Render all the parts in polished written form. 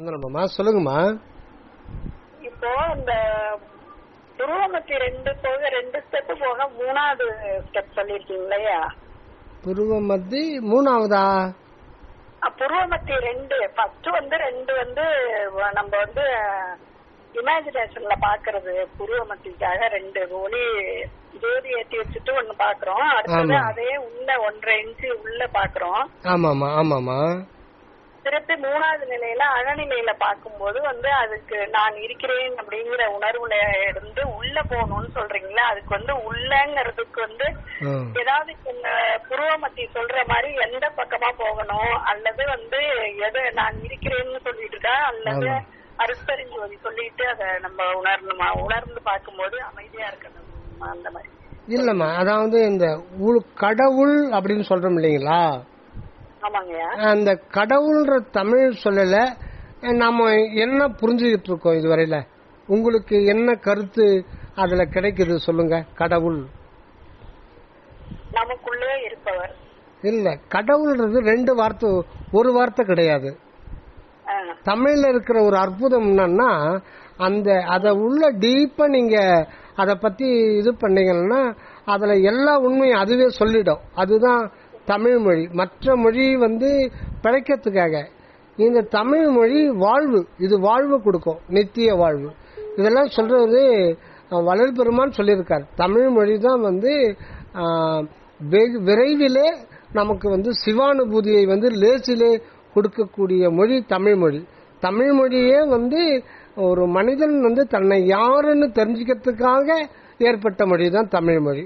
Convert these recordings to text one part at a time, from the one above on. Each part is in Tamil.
சொல்லுங்கம்மா. இப்போ இந்த புருவமத்தி 2 ஸ்டெப் போக 3வது ஸ்டெப் சொல்லிருக்கீங்க இல்லையா? புருவமத்தி 3வதா? புருவமத்தி 2 ஃபர்ஸ்ட் 2 நம்ம இமேஜினேஷன்ல பாக்குறது. புருவமத்திக்காக 2 ஒளி ஜோதி ஏற்றி வச்சுட்டு ஒண்ணு பாக்குறோம். அடுத்தது அதே உள்ள 1.5 இன்ச்சு உள்ள பாக்குறோம். ஆமாமா ஆமாமா. திருப்பி 3வது நிலையில அகநிலையில பாக்கும்போது அதுக்கு நான் இருக்கிறேன் அப்படிங்கிற உணர்வுல இருந்து உள்ள போகணும்னு சொல்றீங்களா? அதுக்கு உள்ளங்கிறதுக்கு ஏதாவது புருவமத்தி சொல்ற மாதிரி எந்த பக்கமா போகணும், அல்லது எதை நான் இருக்கிறேன்னு சொல்லிட்டு இருக்கா, அல்லது அருட்பெருஞ்சோதி சொல்லிட்டு அதை நம்ம உணரணுமா? உணர்ந்து பார்க்கும்போது அமைதியா இருக்கணும் அந்த மாதிரி இல்லம்மா. அதாவது இந்த கடவுள் அப்படின்னு சொல்றோம் இல்லைங்களா? அந்த கடவுள்ன்ற தமிழ் சொல்லல. நாம என்ன புரிஞ்சுக்கிட்டு இருக்கோம் இதுவரையில? உங்களுக்கு என்ன கருத்து அதுல கிடைக்குது சொல்லுங்க. கடவுள் நமக்குள்ளே இருப்பவர் இல்ல. கடவுள்ன்றது 2 வார்த்தை, ஒரு வார்த்தை கிடையாது. தமிழ்ல இருக்கிற ஒரு அற்புதம் என்னன்னா, அத உள்ள டீப்பா நீங்க அத பத்தி இது பண்ணீங்கன்னா அதுல எல்லா உண்மையும் அதுவே சொல்லிடும். அதுதான் தமிழ் மொழி. மற்ற மொழி பிழைக்கிறதுக்காக. இந்த தமிழ் மொழி வாழ்வு, இது வாழ்வு கொடுக்கும், நித்திய வாழ்வு. இதெல்லாம் சொல்றது வள்ளல் பெருமான் சொல்லியிருக்கார். தமிழ் மொழி தான் விரைவிலே நமக்கு சிவானுபூதியை லேசிலே கொடுக்கக்கூடிய மொழி தமிழ் மொழி. தமிழ் மொழியே ஒரு மனிதன் தன்னை யாருன்னு தெரிஞ்சுக்கிறதுக்காக ஏற்பட்ட மொழி தான் தமிழ் மொழி.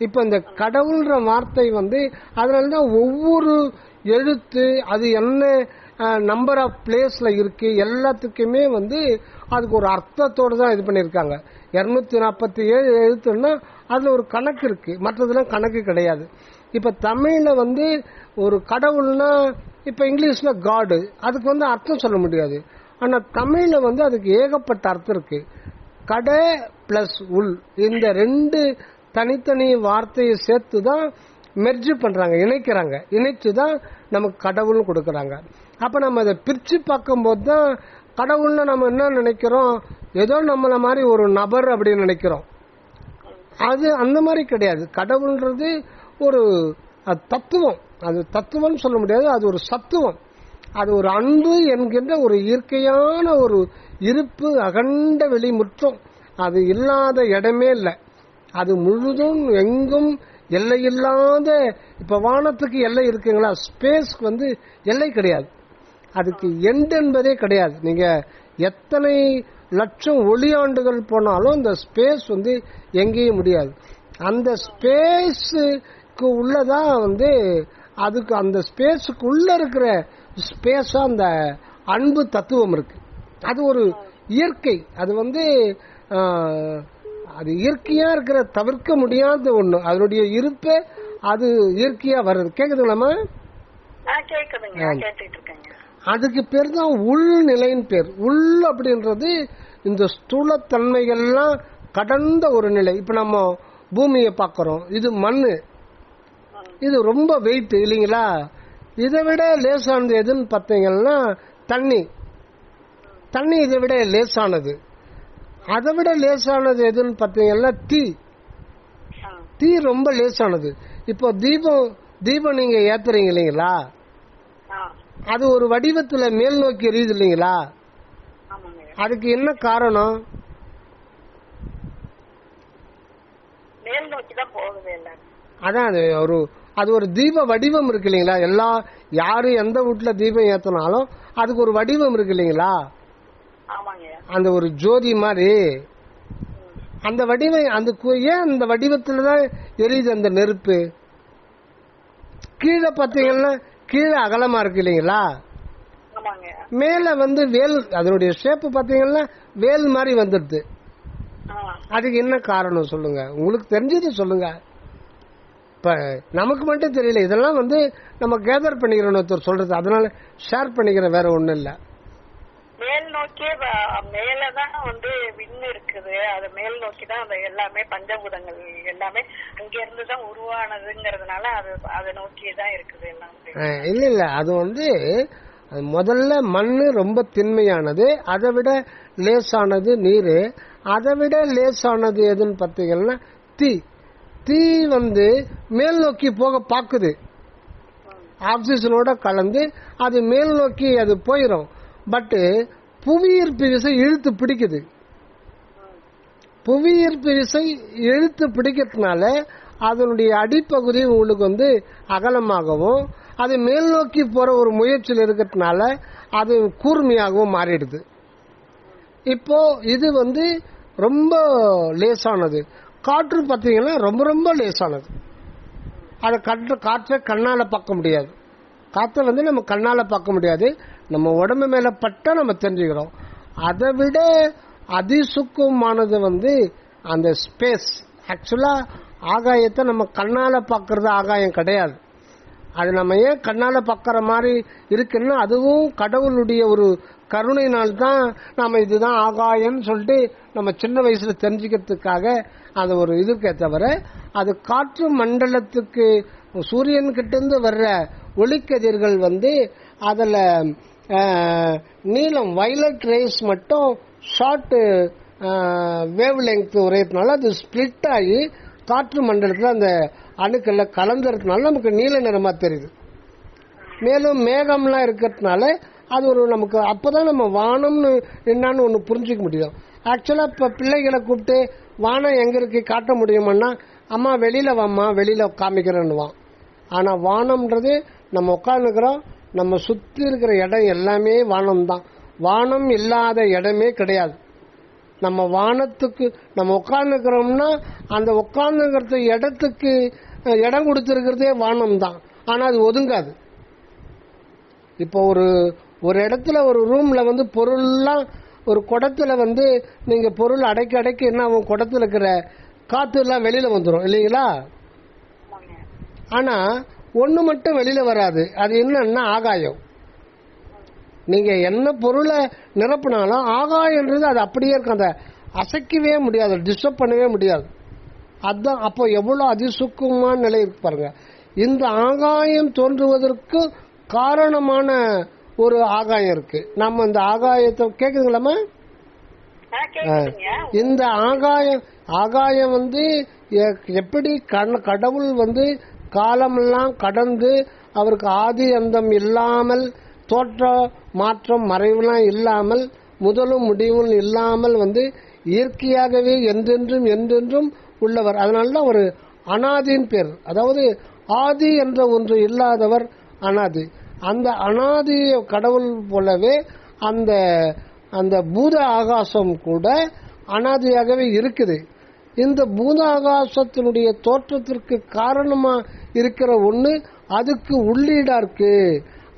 இப்ப இந்த கடவுள்ன்ற வார்த்தை அதனாலதான் ஒவ்வொரு எழுத்து அது என்ன நம்பர் ஆஃப் பிளேஸ்ல இருக்கு எல்லாத்துக்குமே அதுக்கு ஒரு அர்த்தத்தோட தான் இது பண்ணிருக்காங்க. 247 எழுத்துன்னா அதுல ஒரு கணக்கு இருக்கு, மற்றதெல்லாம் கணக்கு கிடையாது. இப்ப தமிழ்ல ஒரு கடவுள்னா, இப்ப இங்கிலீஷ்ல காடு, அதுக்கு அர்த்தம் சொல்ல முடியாது. ஆனா தமிழ்ல அதுக்கு ஏகப்பட்ட அர்த்தம் இருக்கு. கடை பிளஸ் உள், இந்த 2 தனித்தனி வார்த்தையை சேர்த்துதான் மெர்ஜ் பண்றாங்க, இணைக்கிறாங்க. இணைச்சுதான் நமக்கு கடவுள்னு கொடுக்கறாங்க. அப்ப நம்ம அதை பிரிச்சு பார்க்கும் போதுதான் கடவுள்னு நம்ம என்ன நினைக்கிறோம், ஏதோ நம்மள மாதிரி ஒரு நபர் அப்படின்னு நினைக்கிறோம். அது அந்த மாதிரி கிடையாது. கடவுள்ன்றது ஒரு தத்துவம். அது தத்துவம் சொல்ல முடியாது, அது ஒரு சத்துவம். அது ஒரு அன்பு என்கின்ற ஒரு இயற்கையான ஒரு இருப்பு, அகண்ட வெளி முற்றம். அது இல்லாத இடமே இல்லை. அது முழுதும் எங்கும் எல்லையில்லாத. இப்ப வானத்துக்கு எல்லை இருக்குங்களா? ஸ்பேஸ்க்கு எல்லை கிடையாது. அதுக்கு எண்ட் என்பதே கிடையாது. நீங்க எத்தனை லட்சம் ஒளியாண்டுகள் போனாலும் அந்த ஸ்பேஸ் எங்கேயும் முடியாது. அந்த ஸ்பேஸுக்கு உள்ளதான் அதுக்கு அந்த ஸ்பேஸுக்கு உள்ள இருக்கிற ஸ்பேஸா அந்த அன்பு தத்துவம் இருக்கு. அது ஒரு இயற்கை. அது அது இயற்கையா இருக்கிற தவிர்க்க முடியாத ஒண்ணு. அதனுடைய இருப்பே அது இயற்கையா வர்றது. கேக்குதுங்களாமா? அதுக்கு பேர் தான் உள்நிலைன்னு பேர். உள் அப்படின்றது இந்த ஸ்தூலத்தன்மைகள்லாம் கடந்த ஒரு நிலை. இப்ப நம்ம பூமியை பார்க்கிறோம், இது மண்ணு, இது ரொம்ப வெயிட் இல்லைங்களா? இதை விட லேசானது எதுன்னு பார்த்தீங்கன்னா தண்ணி. தண்ணி இதை விட லேசானது. அதை விட லேசானது எதுன்னு பார்த்தீங்கன்னா தீ. தீ ரொம்ப லேசானது. இப்போ தீபம் நீங்க ஏத்துறீங்க இல்லைங்களா? அது ஒரு வடிவத்துல மேல் நோக்கி எரியுது இல்லைங்களா? அதுக்கு என்ன காரணம்? அதான் அது ஒரு தீப வடிவம் இருக்கு இல்லைங்களா? யாரு எந்த வீட்டுல தீபம் ஏத்தினாலும் அதுக்கு ஒரு வடிவம் இருக்கு இல்லைங்களா? அந்த ஒரு ஜோதி மாதிரி அந்த வடிவம். ஏன் அந்த வடிவத்துலதான் எரியுது அந்த நெருப்பு? கீழே பாத்தீங்கன்னா கீழே அகலமா இருக்கு இல்லைங்களா? மேல வேல், அதனுடைய ஷேப் பாத்தீங்கன்னா வேல் மாதிரி வந்துடுது. அதுக்கு என்ன காரணம் சொல்லுங்க? உங்களுக்கு தெரிஞ்சது சொல்லுங்க. இப்ப நமக்கு மட்டும் தெரியல, இதெல்லாம் நம்ம கேதர் பண்ணிக்கிறோம் ஒருத்தர் சொல்றது, அதனால ஷேர் பண்ணிக்கிற, வேற ஒண்ணும் இல்ல. மேல் நோக்கியே மேலதான் விண்ணு இருக்குது. அது மேல் நோக்கிதான் அந்த எல்லாமே பஞ்சபூதங்கள் எல்லாமே அங்க இருந்துதான் உருவானதுங்கிறதுனால அது அதை நோக்கியேதான் இருக்குது எல்லாம். இல்ல அது முதல்ல மண்ணு ரொம்ப திண்மையானது, அதை விட லேசானது நீர், அதை விட லேசானது எதுன்னு பார்த்தீங்கன்னா தீ. தீ மேல் நோக்கி போக பாக்குது, ஆக்சிஜனோட கலந்து அது மேல் நோக்கி அது போயிடும். பட்டு புவியீர்ப்பு விசை இழுத்து பிடிக்குது. புவியீர்ப்பு விசை இழுத்து பிடிக்கிறதுனால அதனுடைய அடிப்பகுதி உங்களுக்கு அகலமாகவும் அது மேல் நோக்கி போற ஒரு முயற்சியில் இருக்கிறதுனால அது கூர்மையாகவும் மாறிடுது. இப்போ இது ரொம்ப லேசானது. காற்று பார்த்தீங்கன்னா ரொம்ப ரொம்ப லேசானது. அதை காற்றை கண்ணால பார்க்க முடியாது. காற்றை நம்ம கண்ணால பார்க்க முடியாது, நம்ம உடம்பு மேல பட்டா நம்ம தெரிஞ்சுக்கிறோம். அதை விட அதிசுக்குமானது அந்த ஸ்பேஸ். ஆக்சுவலா ஆகாயத்தை நம்ம கண்ணால பார்க்கறது ஆகாயம் கிடையாது. அது நம்ம ஏன் கண்ணால பார்க்கற மாதிரி இருக்குன்னா அதுவும் கடவுளுடைய ஒரு கருணையினால் தான் நாம இதுதான் ஆகாயம்னு சொல்லிட்டு நம்ம சின்ன வயசுல தெரிஞ்சுக்கிறதுக்காக அது ஒரு இதுக்கே தவிர அது காற்று மண்டலத்துக்கு சூரியன் கிட்ட இருந்து வர்ற ஒளிக்கதிர்கள் அதுல நீளம் வயலட் ரேஸ் மட்டும் ஷார்ட் வேவ் லெங்த் உரையதுனால அது ஸ்பிளிட் ஆகி காற்று மண்டலத்தில் அந்த அணுக்கள்ல கலந்துறதுனால நமக்கு நீல நிறமா தெரியுது. மேலும் மேகம்லாம் இருக்கிறதுனால அது ஒரு நமக்கு அப்பதான் நம்ம வானம்னு என்னன்னு ஒன்று புரிஞ்சிக்க முடியும். ஆக்சுவலா இப்ப பிள்ளைகளை கூப்பிட்டு வானம் எங்க இருக்கு காட்ட முடியுமான்னா அம்மா வெளியில வாம்மா வெளியில காமிக்கிறேன்னுவான். ஆனா வானம்ன்றது நம்ம உட்காந்துக்கிறோம், நம்ம சுத்தி இருக்கிற இடம் எல்லாமே வானம் தான். வானம் இல்லாத இடமே கிடையாது. நம்ம வானத்துக்கு நம்ம உட்கார்ந்துக்கிறோம்னா அந்த உட்கார்ந்துங்கிறது இடத்துக்கு இடம் கொடுத்திருக்கிறதே வானம் தான். ஆனா அது ஒதுங்காது. இப்போ ஒரு இடத்துல ஒரு ரூம்ல பொருள்லாம் ஒரு குடத்துல நீங்க பொருள் அடைக்க என்ன ஆகும், குடத்துல இருக்கிற காத்து எல்லாம் வெளியில வந்துடும் இல்லைங்களா? ஆனா ஒண்ணு மட்டும் வெளியில வராது. அது என்னன்னா ஆகாயம். நீங்க என்ன பொருளை நிரப்பினாலும் ஆகாயம்ன்றது அது அப்படியே இருக்கும். அதை அசைக்கவே முடியாது, டிஸ்டர்ப் பண்ணவே முடியாது. அதுதான் அப்போ எவ்வளவு அதிசுக்குமான நிலை இருக்கு பாருங்க. இந்த ஆகாயம் தோன்றுவதற்கு காரணமான ஒரு ஆகாயம் இருக்கு. நம்ம இந்த ஆகாயத்தை கேக்குதுங்களாமா? இந்த ஆகாயம் எப்படி கடவுள் காலமெல்லாம் கடந்து அவருக்கு ஆதி அந்தம் இல்லாமல் தோற்ற மாற்றம் மறைவுலாம் இல்லாமல் முதலும் முடிவும் இல்லாமல் இயற்கையாகவே என்றென்றும் என்றென்றும் உள்ளவர். அதனாலதான் ஒரு அனாதின் பேர். அதாவது ஆதி என்ற ஒன்று இல்லாதவர் அனாதி. அந்த அனாதி கடவுள் போலவே அந்த பூத ஆகாசம் கூட அனாதியாகவே இருக்குது. இந்த பூத ஆகாசத்தினுடைய தோற்றத்திற்கு காரணமா இருக்கிற ஒண்ணு அதுக்கு உள்ளீடா இருக்கு.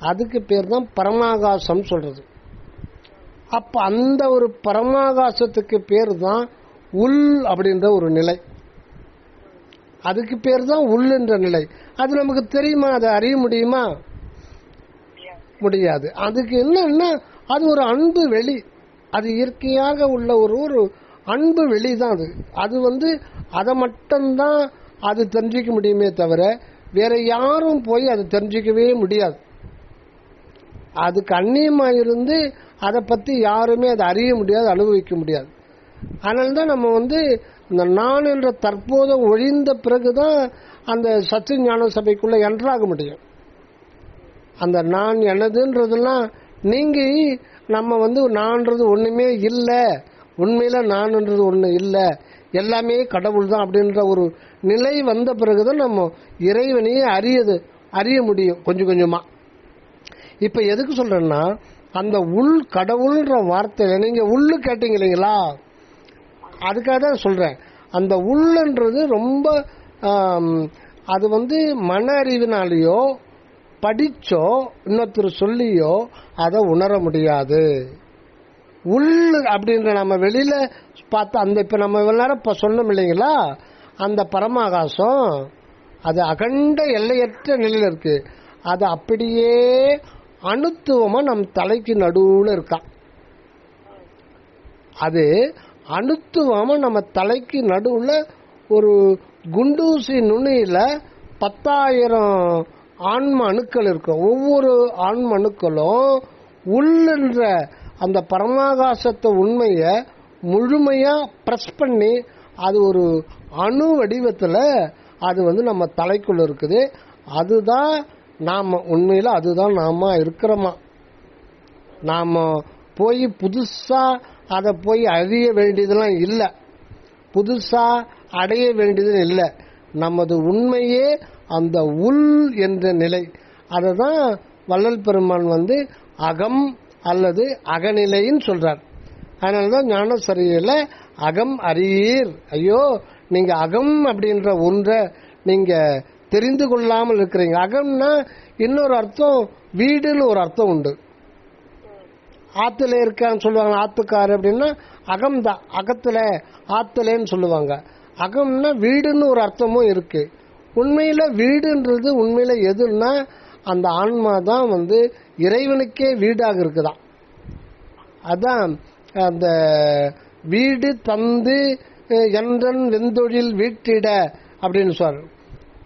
அதுக்கு பேர் தான் பரமாகாசம் சொல்றது. அப்ப அந்த ஒரு பரமாகாசத்துக்கு பேர் தான் உள் அப்படின்ற ஒரு நிலை. அதுக்கு பேர் தான் உள் என்ற நிலை. அது நமக்கு தெரியுமா? அதை அறிய முடியுமா? முடியாது. அதுக்கு என்னன்னா அது ஒரு அன்பு வெளி. அது இயற்கையாக உள்ள ஒரு அன்பு வெளி தான் அது. அது அதை மட்டும்தான் அது தெரிஞ்சிக்க முடியுமே தவிர வேற யாரும் போய் அதை தெரிஞ்சிக்கவே முடியாது. அதுக்கு அந்நியமாயிருந்து அதை பத்தி யாருமே அதை அறிய முடியாது, அனுபவிக்க முடியாது. அதனால்தான் நம்ம இந்த நான் என்ற தற்போது ஒழிந்த பிறகுதான் அந்த சத்து ஞான சபைக்குள்ள என்றாக முடியும். அந்த நான் எனதுன்றதெல்லாம் நீங்கி நம்ம நான்றது ஒண்ணுமே இல்லை, உண்மையில நான்ன்றது ஒண்ணு இல்லை, எல்லாமே கடவுள் தான் அப்படின்ற ஒரு நிலை வந்த பிறகுதான் நம்ம இறைவனையே அறிய முடியும் கொஞ்சம் கொஞ்சமா. இப்ப எதுக்கு சொல்றேன்னா அந்த உள் கடவுள்ன்ற வார்த்தையில நீங்க உள்ளு கேட்டீங்க இல்லைங்களா, அதுக்காக தான் சொல்றேன். அந்த உள்ளன்றது ரொம்ப அது மன அறிவினாலேயோ படிச்சோ இன்னொருத்தர் சொல்லியோ அதை உணர முடியாது. உள் அப்படின்ற நம்ம வெளியில பார்த்தா அந்த இப்ப நம்ம இவ்வளவு நேரம் இப்ப சொன்னோம் இல்லைங்களா, அந்த பரமாகாசம் அது அகண்ட எல்லையற்ற நிலையில இருக்கு. அது அப்படியே அணுத்துவமா நம் தலைக்கு நடுவுல இருக்கா. அது அணுத்துவமா நம்ம தலைக்கு நடுவுல ஒரு குண்டூசி நுனியில 10,000 ஆன்ம அணுக்கள் இருக்கும். ஒவ்வொரு ஆன்ம அணுக்களும் உள்ளென்ற அந்த பரமாகாசத்தை உண்மையை முழுமையா பிரஸ் பண்ணி அது ஒரு அணு வடிவத்தில் அது வந்து நம்ம தலைக்குள்ள இருக்குது. அதுதான் நாம உண்மையில அதுதான் நாம இருக்கிறோமா. நாம போய் புதுசா அதை போய் அறிய வேண்டியதெல்லாம் இல்லை, புதுசா அடைய வேண்டியது இல்லை. நமது உண்மையே அந்த உள் என்ற நிலை. அதை தான் வள்ளல் பெருமான் வந்து அகம் அல்லது அகநிலைன்னு சொல்றார். அதனாலதான் ஞானசரியில அகம் அறியீர். ஐயோ, நீங்க அகம் அப்படின்ற ஒன்றை நீங்க தெரிந்து கொள்ளாமல் இருக்கிறீங்க. அகம்னா இன்னொரு அர்த்தம் வீடுன்னு ஒரு அர்த்தம் உண்டு. ஆத்துல இருக்கான்னு சொல்லுவாங்க, ஆத்துக்காரு அப்படின்னா அகம்தான், அகத்துல ஆத்துலன்னு சொல்லுவாங்க. அகம்னா வீடுன்னு ஒரு அர்த்தமும் இருக்கு. உண்மையில வீடுன்றது உண்மையில எதுன்னா அந்த ஆன்மா தான் வந்து இறைவனுக்கே வீடாக இருக்குதான். அதான் அந்த வீடு தந்து என்றன் வெந்தொழில் வீட்டிட அப்படின்னு சொல்ற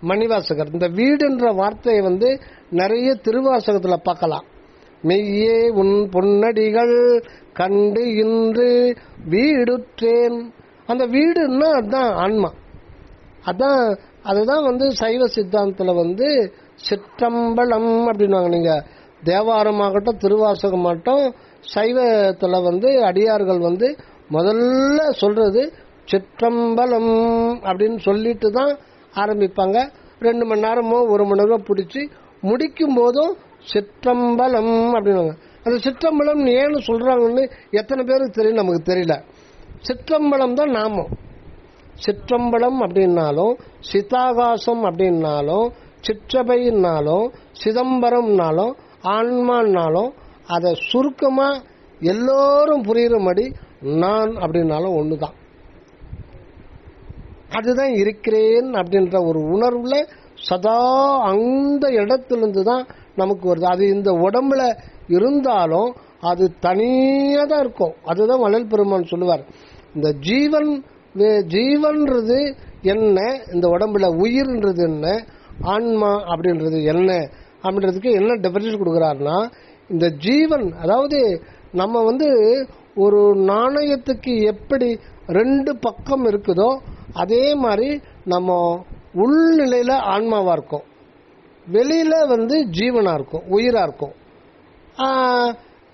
மணிவாசகர். இந்த வீடுன்ற வார்த்தையை வந்து நிறைய திருவாசகத்துல பார்க்கலாம். மெய்யே உன் பொன்னடிகள் கண்டு இன்று வீடுற்றேன். அந்த வீடுன்னா அதுதான் ஆன்மா. அதுதான் வந்து சைவ சித்தாந்தத்துல வந்து சிற்றம்பலம் அப்படின்வாங்க. நீங்க தேவாரமாகட்டும் திருவாசகமாகட்டும் சைவத்துல வந்து அடியார்கள் வந்து முதல்ல சொல்றது சிற்றம்பலம் அப்படின்னு சொல்லிட்டு தான் ஆரம்பிப்பாங்க. 2 மணி நேரமோ 1 மணி நேரம் பிடிச்சி முடிக்கும் போதும் சிற்றம்பலம் அப்படின்வாங்க. அந்த சிற்றம்பலம் ஏன்னு சொல்றாங்கன்னு எத்தனை பேருக்கு தெரியும் நமக்கு தெரியல. சிற்றம்பலம் தான் நாமம். சிற்றம்பலம் அப்படின்னாலும் சிதாகாசம் அப்படின்னாலும் சிற்றபைன்னாலும் சிதம்பரம்னாலும் ஆன்மான்னாலும் அதை சுருக்கமா எல்லோரும் புரியுறபடி நான் அப்படின்னாலும் ஒண்ணுதான். அதுதான் இருக்கிறேன் அப்படின்ற ஒரு உணர்வுல சதா அந்த இடத்திலிருந்து தான் நமக்கு வருது. அது இந்த உடம்புல இருந்தாலும் அது தனியா தான் இருக்கும். அதுதான் வள்ளல் பெருமான் சொல்லுவார். இந்த ஜீவன்றது என்ன, இந்த உடம்புல உயிர்ன்றது என்ன, ஆன்மா அப்படின்றது என்ன அப்படின்றதுக்கு என்ன டெஃபினிஷன் கொடுக்குறாருன்னா, இந்த ஜீவன் அதாவது நம்ம வந்து ஒரு நாணயத்துக்கு எப்படி 2 பக்கம் இருக்குதோ அதே மாதிரி நம்ம உள்நிலையில ஆன்மாவா இருக்கும், வெளியில வந்து ஜீவனா இருக்கும், உயிரா இருக்கும்.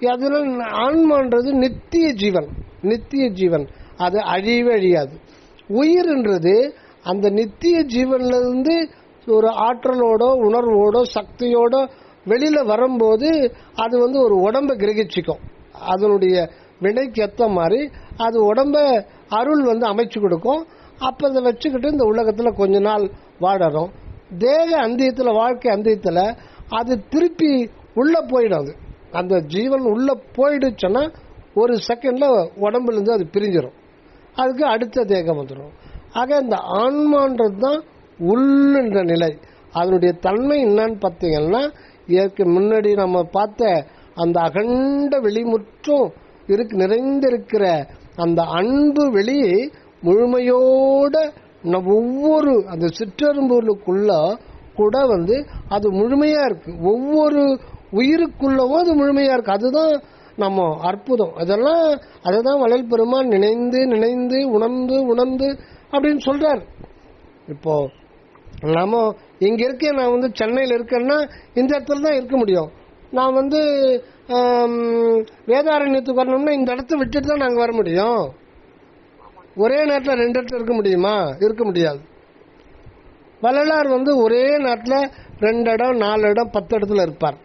அதனால ஆன்மான்றது நித்திய ஜீவன், நித்திய ஜீவன், அது அழிவே அழியாது. உயிர்ன்றது அந்த நித்திய ஜீவன்ல இருந்து ஒரு ஆற்றலோட உணர்வோட சக்தியோட வெளியில வரும்போது அது வந்து ஒரு உடம்பை கிரகிச்சிக்கும். அதனுடைய வினைக்கு ஏற்ற மாதிரி அது உடம்ப அருள் வந்து அமைச்சு கொடுக்கும். அப்ப அதை வச்சுக்கிட்டு இந்த உலகத்துல கொஞ்ச நாள் வாழறோம். தேக அந்தியத்துல, வாழ்க்கை அந்தியத்துல அது திருப்பி உள்ள போயிடும். அது அந்த ஜீவன் உள்ள போயிடுச்சுன்னா 1 செகண்ட்ல உடம்புல இருந்து அது பிரிஞ்சிடும், அதுக்கு அடுத்த தேகம் வந்துடும். ஆக இந்த ஆன்மான்றது தான் உள்ளுன்ற நிலை. அதனுடைய தன்மை என்னன்னு பார்த்தீங்கன்னா, இதற்கு முன்னாடி நம்ம பார்த்த அந்த அகண்ட வெளிமுற்றும் நிறைந்திருக்கிற அந்த அன்பு வெளியே முழுமையோட ஒவ்வொரு அந்த சிற்றெரும்புகளுக்குள்ள கூட வந்து அது முழுமையா இருக்கு. ஒவ்வொரு உயிருக்குள்ளவும் அது முழுமையா இருக்கு. அதுதான் நம்ம அற்புதம். அததான் வள்ளல் பெருமான் நினைந்து நினைந்து உணர்ந்து உணர்ந்து அப்படின்னு சொல்றாரு. இப்போ நம்ம இங்க இருக்கேன், நான் வந்து சென்னையில் இருக்கேன்னா இந்த இடத்துல தான் இருக்க முடியும். நான் வந்து வேதாரண்யத்துக்கு வரணும்னா இந்த இடத்த விட்டுட்டு தான் நாங்க வர முடியும். ஒரே நேரத்தில் 2 இடத்துல இருக்க முடியுமா? இருக்க முடியாது. வள்ளலார் வந்து ஒரே நேரத்தில் 2 இடம் 4 இடம் 10 இடத்துல இருப்பார்.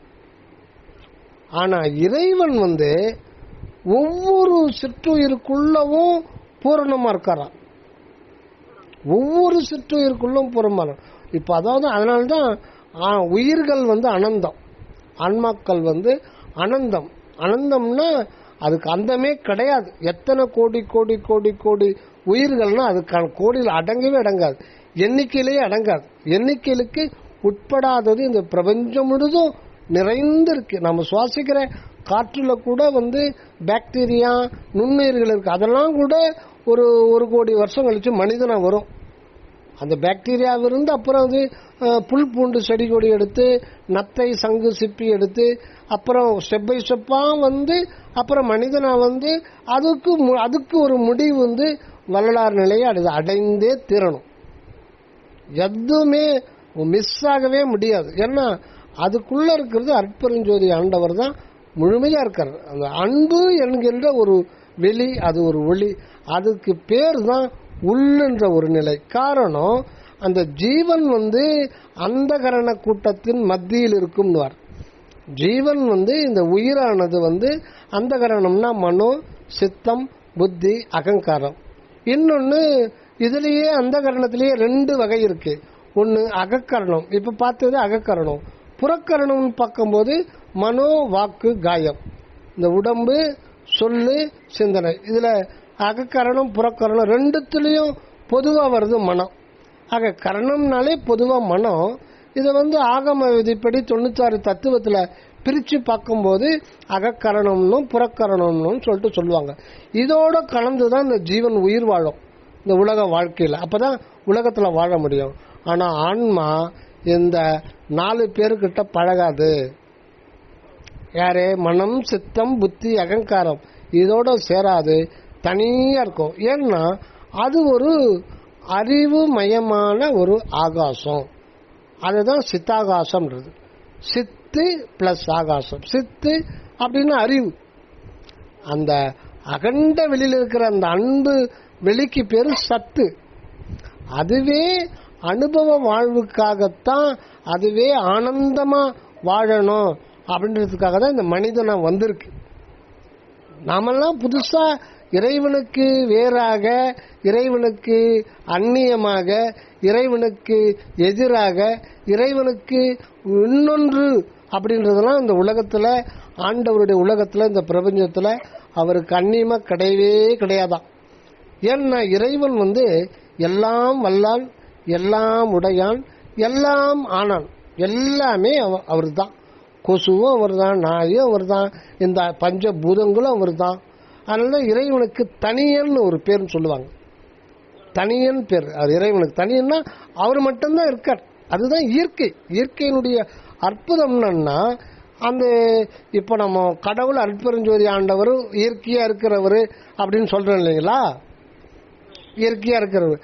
ஆனா இறைவன் வந்து ஒவ்வொரு சிற்றுயிருக்குள்ளவும் பூரணமா இருக்காராம். ஒவ்வொரு சிற்றுயிருக்குள்ளும் பூரணமா. இப்ப அதாவது அதனால்தான் உயிர்கள் வந்து அனந்தம், ஆன்மாக்கள் வந்து அனந்தம். அனந்தம்னா அதுக்கு அந்தமே கிடையாது. எத்தனை கோடி கோடி கோடி கோடி உயிர்கள்னா அதுக்கான கோடியில் அடங்கவே அடங்காது, எண்ணிக்கையிலேயே அடங்காது. எண்ணிக்கைகளுக்கு உட்படாதது இந்த பிரபஞ்சம் முழுதும் நிறைந்திருக்கு. நம்ம சுவாசிக்கிற காற்றுல கூட வந்து பாக்டீரியா நுண்ணுயிர்கள் இருக்கு. அதெல்லாம் கூட ஒரு கோடி வருஷம் கழிச்சு மனிதனா வரும். அந்த பாக்டீரியாவிலிருந்து அப்புறம் அது புல் பூண்டு செடி கொடி எடுத்து நத்தை சங்கு சிப்பி எடுத்து அப்புறம் ஸ்டெப் பை ஸ்டெப்பா வந்து அப்புறம் மனிதனா வந்து அதுக்கு ஒரு முடிவு வந்து வரலாறு நிலையை அடைந்தே தீரணும். எதுவுமே மிஸ் ஆகவே முடியாது. ஏன்னா அதுக்குள்ள இருக்கிறது அற்பெருஞ்சோதி ஆண்டவர் தான் முழுமையா இருக்கார். அந்த அன்பு என்கின்ற ஒரு வெளி, அது ஒரு ஒளி, அதுக்கு பேர் தான் உள்ளென்ற ஒரு நிலை. காரணம் அந்த ஜீவன் வந்து அந்தகரண கூட்டத்தின் மத்தியில் இருக்கும்னுவார். ஜீவன் வந்து இந்த உயிரானது வந்து அந்தகரணம்னா மனோ, சித்தம், புத்தி, அகங்காரம். இன்னொன்னு இதுலயே அந்தகரணத்திலேயே 2 வகை இருக்கு. ஒன்னு அகக்கரணம், இப்ப பார்த்தது அகக்கரணம். புறக்கரணம் பார்க்கும்போது மனோ, வாக்கு, காயம், இந்த உடம்பு, சொல்லு, சிந்தனை. இதுல அகக்கரணம் புறக்கரணம் 2த்துலயும் பொதுவா வருது மனம். ஆக கரணம்னாலே பொதுவா மனம். இதை வந்து ஆகம விதிப்படி 96 தத்துவத்துல பிரிச்சு பார்க்கும்போது அகக்கரணம்னு புறக்கரணம்னு சொல்லிட்டு சொல்லுவாங்க. இதோட கலந்துதான் இந்த ஜீவன் உயிர் வாழும் இந்த உலக வாழ்க்கையில. அப்பதான் உலகத்துல வாழ முடியும். ஆனா ஆன்மா இந்த 4 பேருக்கிட்ட பழகாது. யாரே? மனம், சித்தம், புத்தி, அகங்காரம் இதோட சேராது, தனியா இருக்கும். ஏன்னா அது ஒரு அறிவு மயமான ஒரு ஆகாசம். அதுதான் சித்தாகாசம்ன்றது. சித்து பிளஸ் ஆகாசம். சித்து அப்படின்னா அறிவு. அந்த அகண்ட வெளியில் இருக்கிற அந்த அன்பு வெளிக்கு பேரு சத்து. அதுவே அனுபவ வாழ்வுக்காகத்தான், அதுவே ஆனந்தமா வாழணும் அப்படின்றதுக்காக தான் இந்த மனிதனா வந்திருக்கு. நாமெல்லாம் புதுசா இறைவனுக்கு வேறாக, இறைவனுக்கு அந்நியமாக, இறைவனுக்கு எதிராக, இறைவனுக்கு இன்னொன்று அப்படின்றதெல்லாம் இந்த உலகத்துல, ஆண்டவருடைய உலகத்துல, இந்த பிரபஞ்சத்துல அவருக்கு அந்நியமா கிடையவே கிடையாதான். ஏன்னா இறைவன் வந்து எல்லாம் வல்லான், எல்லாம் உடையான், எல்லாம் ஆனான். எல்லாமே அவர் தான். கொசுவும் அவர் தான், நாயும் அவர் தான், இந்த பஞ்சபூதங்களும் அவர் தான். அதனாலதான் இறைவனுக்கு தனியன் ஒரு பேர்னு சொல்லுவாங்க. தனியன் பேர். அது இறைவனுக்கு தனியன்னா அவர் மட்டும்தான் இருக்கார். அதுதான் இயற்கை. இயற்கையினுடைய அற்புதம் என்னன்னா, அந்த இப்ப நம்ம கடவுள் அற்பெருஞ்சோதி ஆண்டவர் இயற்கையா இருக்கிறவர் அப்படின்னு சொல்றோம் இல்லைங்களா? இயற்கையா இருக்கிறவர்.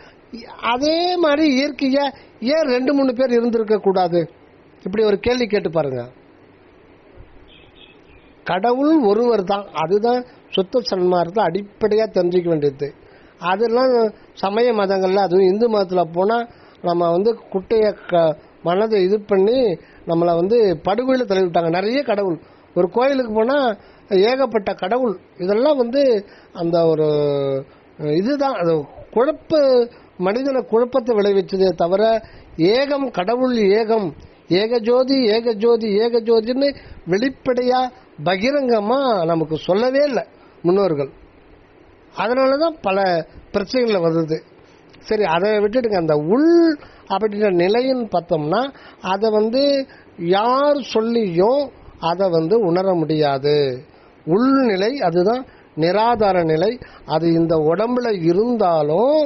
அதே மாதிரி இயற்கையா ஏன் 2-3 பேர் இருந்திருக்க கூடாது? இப்படி ஒரு கேள்வி கேட்டு பாருங்க. கடவுள் ஒருவர் தான். அதுதான் சுத்த சன்மார்க்கத்தை அடிப்படையா தெரிஞ்சுக்க வேண்டியது. அதெல்லாம் சமய மதங்கள்ல, அதுவும் இந்து மதத்துல போனா நம்ம வந்து குட்டைய மனதை இது பண்ணி நம்மளை வந்து படுகொயில தள்ளிவிட்டாங்க. நிறைய கடவுள். ஒரு கோயிலுக்கு போனா ஏகப்பட்ட கடவுள். இதெல்லாம் வந்து அந்த ஒரு இதுதான் அது மனிதனை குழப்பத்தை விளைவிச்சதே தவிர, ஏகம் கடவுள் ஏகம், ஏகஜோதி ஏகஜோதி ஏகஜோதின்னு வெளிப்படையா பகிரங்கமா நமக்கு சொல்லவே இல்லை முன்னோர்கள். அதனாலதான் பல பிரச்சனைகள் வருது. சரி, அதை விட்டுடுங்க. அந்த உள் அப்படின்ற நிலைன்னு பார்த்தோம்னா அதை வந்து யார் சொல்லியும் அதை வந்து உணர முடியாது. உள்நிலை அதுதான் நிராதார நிலை. அது இந்த உடம்புல இருந்தாலும்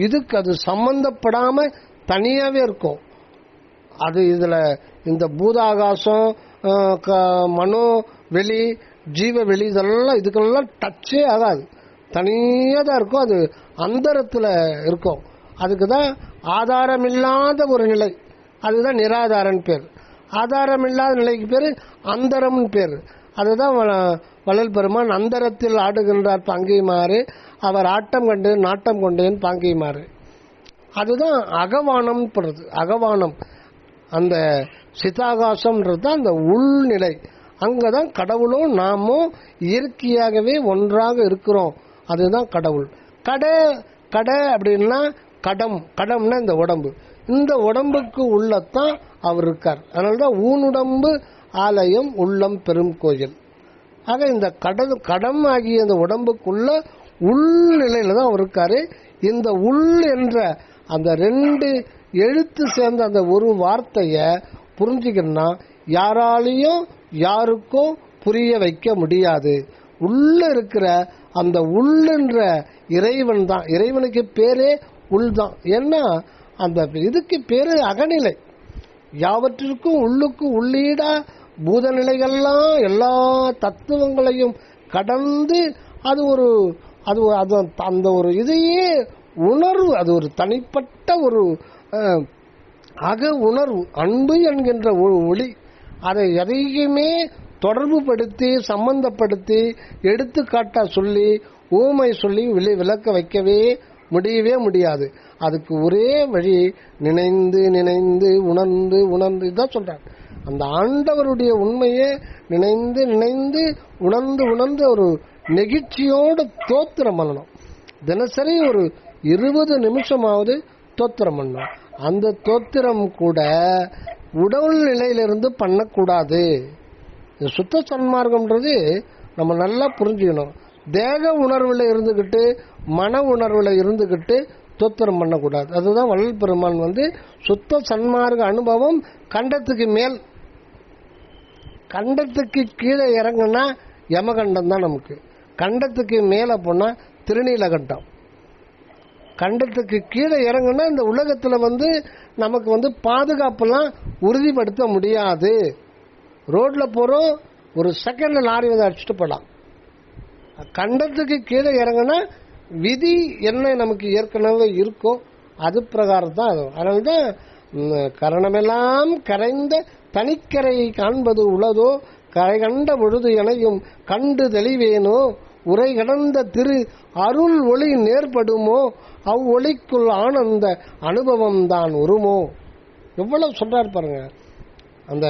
இதுக்கு அது சம்பந்தப்படாம தனியாவே இருக்கும். அது இதுல இந்த பூதாகாசம், மனோ வெளி, ஜீவ வெளி, இதெல்லாம் இதுக்கெல்லாம் டச்சே ஆகாது. தனியா தான் இருக்கும். அது அந்தரத்துல இருக்கும். அதுக்குதான் ஆதாரமில்லாத ஒரு நிலை. அதுதான் நிராதாரன் பேர். ஆதாரமில்லாத நிலைக்கு பேரு அந்தரம் பேர். அதுதான் வள்ளல் பெருமான் அந்தரத்தில் ஆடுகின்றார் பாங்கிமாறு, அவர் ஆட்டம் கண்டு நாட்டம் கொண்டேன் பாங்கிமாறு. அதுதான் அகவானம் படுறது. அகவானம் அந்த சிதாகாசம்ன்றது தான் அந்த உள்நிலை. அங்கதான் கடவுளும் நாமும் இயற்கையாகவே ஒன்றாக இருக்கிறோம். அதுதான் கடவுள். கடை அப்படின்னா கடம்னா இந்த உடம்பு. இந்த உடம்புக்கு உள்ளத்தான் அவர் இருக்கார். அதனாலதான் ஊனுடம்பு ஆலயம் உள்ளம் பெரும் கோயில். ஆக இந்த கடம் ஆகிய இந்த உடம்புக்குள்ள உள்நிலையில தான் அவர் இருக்காரு. இந்த உள் என்ற அந்த 2 எழுத்து சேர்ந்த அந்த ஒரு வார்த்தைய புரிஞ்சுக்கணும்னா யாராலையும் யாருக்கும் புரிய வைக்க முடியாது. உள்ள இருக்கிற அந்த உள்ளென்ற இறைவன் தான். இறைவனுக்கு பேரே உள் தான். ஏன்னா அந்த இதுக்கு பேரு அகநிலை. யாவற்றிற்கும் உள்ளுக்கு உள்ளீடா பூதநிலைகள்லாம் எல்லா தத்துவங்களையும் கடந்து அது ஒரு அந்த ஒரு இதையே உணர்வு, அது ஒரு தனிப்பட்ட ஒரு அக உணர்வு, அன்பு என்கின்ற ஒரு ஒளி. அதை எதையுமே தொடர்பு படுத்தி சம்பந்தப்படுத்தி எடுத்துக்காட்டா சொல்லி ஊமை சொல்லி விளக்க வைக்கவே முடியவே முடியாது. அதுக்கு ஒரே வழி நினைந்து நினைந்து உணர்ந்து உணர்ந்து தான் சொல்றாங்க. அந்த ஆண்டவருடைய உண்மையை நினைந்து நினைந்து உணர்ந்து உணர்ந்து ஒரு நெகிழ்ச்சியோடு தோத்திரம் பண்ணணும். தினசரி ஒரு 20 நிமிஷமாவது தோத்திரம் பண்ணணும். அந்த தோத்திரம் கூட உடல் நிலையிலிருந்து பண்ணக்கூடாது. சுத்த சன்மார்க்கம்ன்றது நம்ம நல்லா புரிஞ்சுக்கணும். தேக உணர்வுல இருந்துகிட்டு மன உணர்வுல இருந்துகிட்டு தோத்திரம் பண்ணக்கூடாது. அதுதான் வள்ளல் பெருமான் சுத்த சன்மார்க்க அனுபவம் கண்டத்துக்கு மேல். கண்டத்துக்கு கீழே இறங்குனா யமகண்டம் தான் நமக்கு. கண்டத்துக்கு மேல போனா திருநீலகண்டம். கண்டத்துக்கு கீழே இறங்குனா இந்த உலகத்துல நமக்கு பாதுகாப்புலாம் உறுதிப்படுத்த முடியாது. ரோட்ல போறோம், ஒரு செகண்ட்ல லாரி அடிச்சுட்டு போலாம். கண்டத்துக்கு கீழே இறங்குனா விதி என்ன நமக்கு ஏற்கனவே இருக்கோ அது பிரகாரம் தான். அதனால்தான் கரணமெல்லாம் கரைந்த தனிக்கரை காண்பது உளதோ கரை கண்ட பொழுது எனையும் கண்டு தெளிவேனோ உரை கடந்த திரு அருள் ஒளி நேர்படுமோ அவ்வொளிக்குள் ஆனந்த அனுபவம் தான் உருமோ. எவ்வளவு சொல்றாரு பாருங்க. அந்த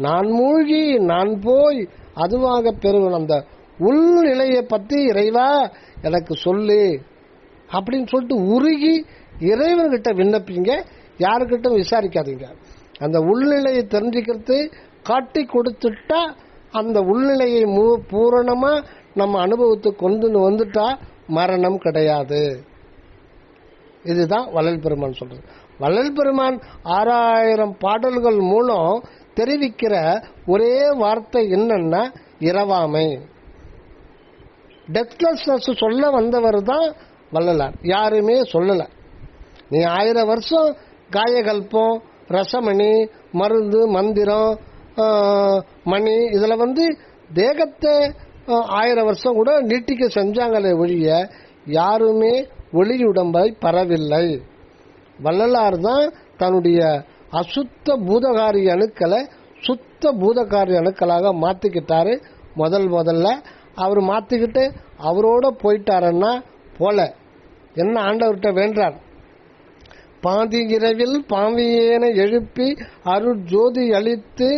நான் மூழ்கி நான் போய் அதுவாக பெறுவேன் அந்த உள்நிலையை பத்தி இறைவா எனக்கு சொல்லு அப்படின்னு சொல்லிட்டு உருகி இறைவன்கிட்ட விண்ணப்பிங்க. யாருக்கிட்ட விசாரிக்காதீங்க. அந்த உள்நிலையை தெரிஞ்சுக்கிறது காட்டி கொடுத்துட்டா அந்த உள்நிலையை பூரணமா நம்ம அனுபவத்துக்கு கொண்டு வந்துட்டா மரணம் கிடையாது. இதுதான் வள்ளல் பெருமான் சொல்றது. வள்ளல் பெருமான் 6000 பாடல்கள் மூலம் தெரிவிக்கிற ஒரே வார்த்தை என்னன்னா இரவாமை. டெத்லெஸ்னஸ் சொல்ல வந்தவர் தான் வள்ளலார். யாருமே சொல்லல. நீ 1000 வருஷம் காயகல்பம் ரசமணி மருந்து மந்திரம் மணி இதுல தேகத்தை 1000 வருஷம் கூட நீட்டிக்க செஞ்சாங்களே ஒழிய யாருமே ஒளியுடம்பை பரவில்லை. வள்ளலார் தான் தன்னுடைய அசுத்த பூதகாரி அணுக்களை சுத்த பூதகாரி அணுக்களாக மாத்திக்கிட்டாரு. முதல்ல அவர் மாத்திக்கிட்டு அவரோட போயிட்டாருன்னா போல என்ன ஆண்டவர்கிட்ட வேண்டார். பாதி இரவில் பாவியேன எழுப்பி அருள் ஜோதி அளித்து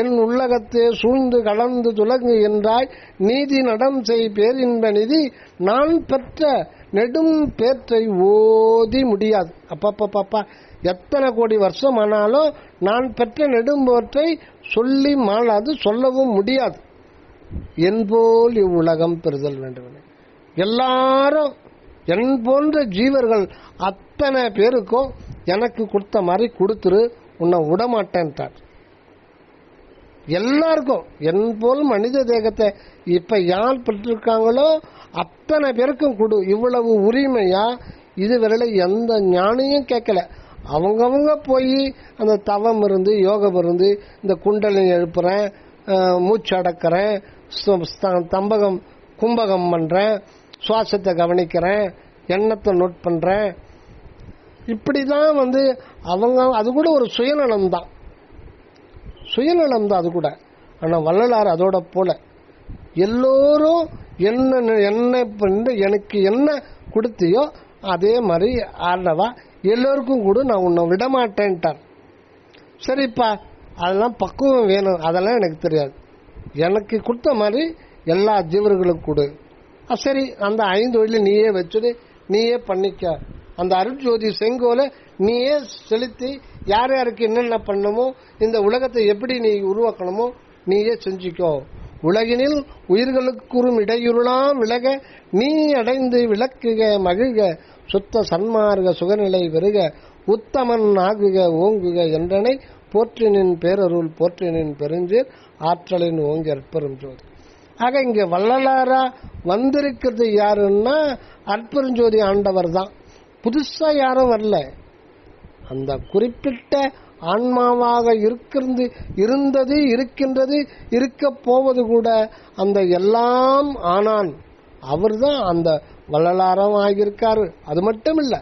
என் உள்ளகத்தே சூழ்ந்து கலந்து துலங்கு என்றாய் நீதி நடம் செய் பேரின்ப நிதி நான் பெற்ற நெடும் பேற்றை ஓதி முடியாது. அப்பப்பா எத்தனை கோடி வருஷம் ஆனாலும் நான் பெற்ற நெடும் பேற்றை சொல்லி மாளாது, சொல்லவும் முடியாது. என்போல் இவ்வுலகம் பெறுதல் வேண்டும். எல்லாரும் என் போன்ற ஜீவர்கள் அத்தனை பேருக்கும் எனக்கு கொடுத்த மாதிரி கொடுத்துரு, உன்னை விடமாட்டேன்ட்டார். எல்லாருக்கும் என் போல் மனித தேகத்தை இப்ப யார் பெற்றிருக்காங்களோ அத்தனை பேருக்கும் கொடு. இவ்வளவு உரிமையா இதுவரையில எந்த ஞானியும் கேட்கல. அவங்கவுங்க போய் அந்த தவம் இருந்து யோகம் இருந்து இந்த குண்டலினி எழுப்புறேன், மூச்சு அடக்கிறேன், தம்பகம் கும்பகம் பண்றேன், சுவாசத்தை கவனிக்கிறேன், எண்ணத்தை நோட் பண்றேன், இப்படிதான் அவங்க அது கூட ஒரு சுயநலம் தான் அது கூட. ஆனா வள்ளலார் அதோட போல எல்லோரும் என்ன எனக்கு என்ன கொடுத்தியோ அதே மாதிரி ஆண்டவா எல்லோருக்கும் கூட நான் உன்னை விடமாட்டேன்ட்டார். சரிப்பா அதெல்லாம் பக்குவம் வேணும், அதெல்லாம் எனக்கு தெரியாது, எனக்கு கொடுத்த மாதிரி எல்லா ஜீவர்களுக்கும் கொடு. சரி அந்த 5 வழியில நீயே வச்சுடு, நீயே பண்ணிக்க. அந்த அருட்ஜோதி செங்கோலை நீயே செலுத்தி யார் யாருக்கு என்னென்ன பண்ணணுமோ இந்த உலகத்தை எப்படி நீ உருவாக்கணுமோ நீயே செஞ்சுக்கோ. உலகினில் உயிர்களுக்குறும் இடையுருளாம் விலக நீ அடைந்து விளக்குக மகிழ்க சுத்த சன்மார்க்க சுகநிலை பெருக உத்தமன் ஆகுக ஓங்குக என்றனை போற்றினின் பேரருள் போற்றினின் பெருஞ்சீர் ஆற்றலின் ஓங்கி அற்பெரும் ஜோதி. ஆக இங்க வள்ளலாரா வந்திருக்கிறது யாருன்னா அற்பெருஞ்சோதி ஆண்டவர் தான். புதுசா யாரும் வரல. அந்த குறிப்பிட்ட ஆன்மாவாக இருந்தது, இருக்கின்றது, இருக்க போவது கூட அந்த எல்லாம் ஆனான் அவர் தான் அந்த வள்ளலாரம் ஆகியிருக்காரு. அது மட்டும் இல்ல,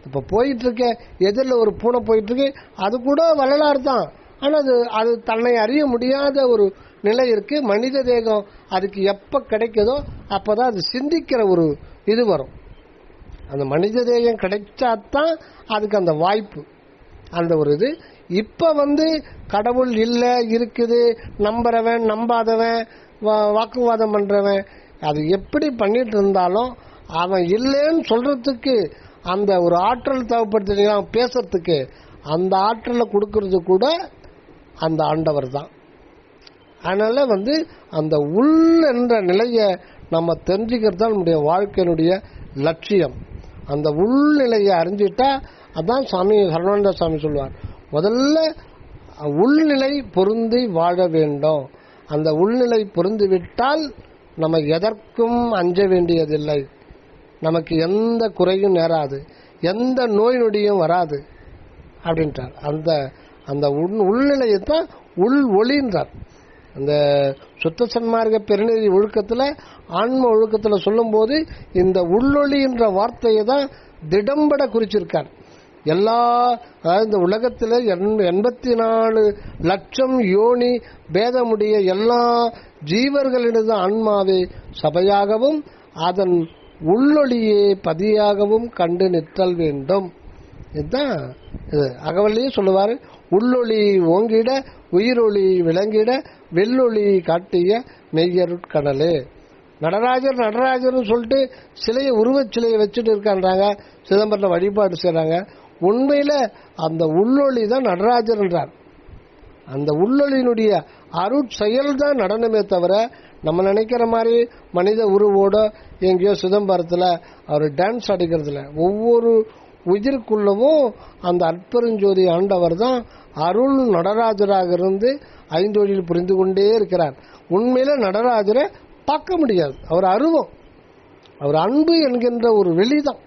இப்ப போயிட்டு இருக்க எதிரில் ஒரு பூனை போயிட்டு இருக்கு, அது கூட வள்ளலார் தான். ஆனா அது தன்னை அறிய முடியாத ஒரு நிலை இருக்கு. மனித தேகம் அதுக்கு எப்ப கிடைக்குதோ அப்பதான் அது சிந்திக்கிற ஒரு இது வரும். அந்த மனித தேகம் கிடைச்சாதான் அதுக்கு அந்த வாய்ப்பு, அந்த ஒரு இது. இப்ப கடவுள் இல்ல, இருக்குது, நம்புறவன் நம்பாதவன், வாக்குவாதம் பண்றவன், அது எப்படி பண்ணிட்டு இருந்தாலும் அவன் இல்லைன்னு சொல்றதுக்கு அந்த ஒரு ஆற்றல் தேவைப்படுத்துறீங்களா பேசுறதுக்கு, அந்த ஆற்றலை கொடுக்கறது கூட அந்த ஆண்டவர் தான். அதனால அந்த உள் என்ற நிலையை நம்ம தெரிஞ்சுக்கிறது தான் நம்முடைய வாழ்க்கையினுடைய லட்சியம். அந்த உள்நிலையை அறிஞ்சிட்டா அதான் சாமி சரவண சாமி சொல்லுவார், முதல்ல உள்நிலை பொருந்தி வாழ வேண்டும். அந்த உள்நிலை பொருந்தி விட்டால் நம்ம எதற்கும் அஞ்ச வேண்டியதில்லை, நமக்கு எந்த குறையும் நேராது, எந்த நோய் நொடியும் வராது அப்படின்றார். அந்த உள்நிலையை தான் உள் ஒளின்றார். அந்த சுத்த சன்மார்க்க பெருநெறி ஒழுக்கத்துல, ஆன்ம ஒழுக்கத்துல சொல்லும் போது இந்த உள்ளொளி என்ற வார்த்தையை தான் திடம்பட குறிச்சிருக்கார். அதாவது இந்த உலகத்தில் 84 லட்சம் யோனி பேதமுடைய எல்லா ஜீவர்களினது ஆன்மாவை சபையாகவும் அதன் உள்ளொளியே பதியாகவும் கண்டு நிற்றல் வேண்டும். இதுதான் இது அகவல்லையே சொல்லுவாரு, உள்ளொளி ஓங்கிட உயிரொளி விளங்கிட வெள்ளொளி காட்டிய மெய்யருட்கடலே. நடராஜர் சொல்லிட்டு சிலையை உருவச் சிலையை வச்சுட்டு இருக்கான்றாங்க, சிதம்பரத்தில் வழிபாடு செய்யறாங்க. உண்மையில அந்த உள்ளொளி தான் நடராஜர் என்றார். அந்த உள்ளொளியினுடைய அருட்செயல் தான் நடனமே தவிர நம்ம நினைக்கிற மாதிரி மனித உருவோட எங்கேயோ சிதம்பரத்தில் அவர் டான்ஸ் அடிக்கிறதுல. ஒவ்வொரு உயிருக்குள்ளவும் அந்த அற்பெருஞ்சோதி ஆண்டவர் தான் அருள் நடராஜராக இருந்து ஐந்தொழில் புரிந்து கொண்டே இருக்கிறார். உண்மையில நடராஜரை பார்க்க முடியாது, அவர் அருவம், அவர் அன்பு என்கின்ற ஒரு வெளிதான்.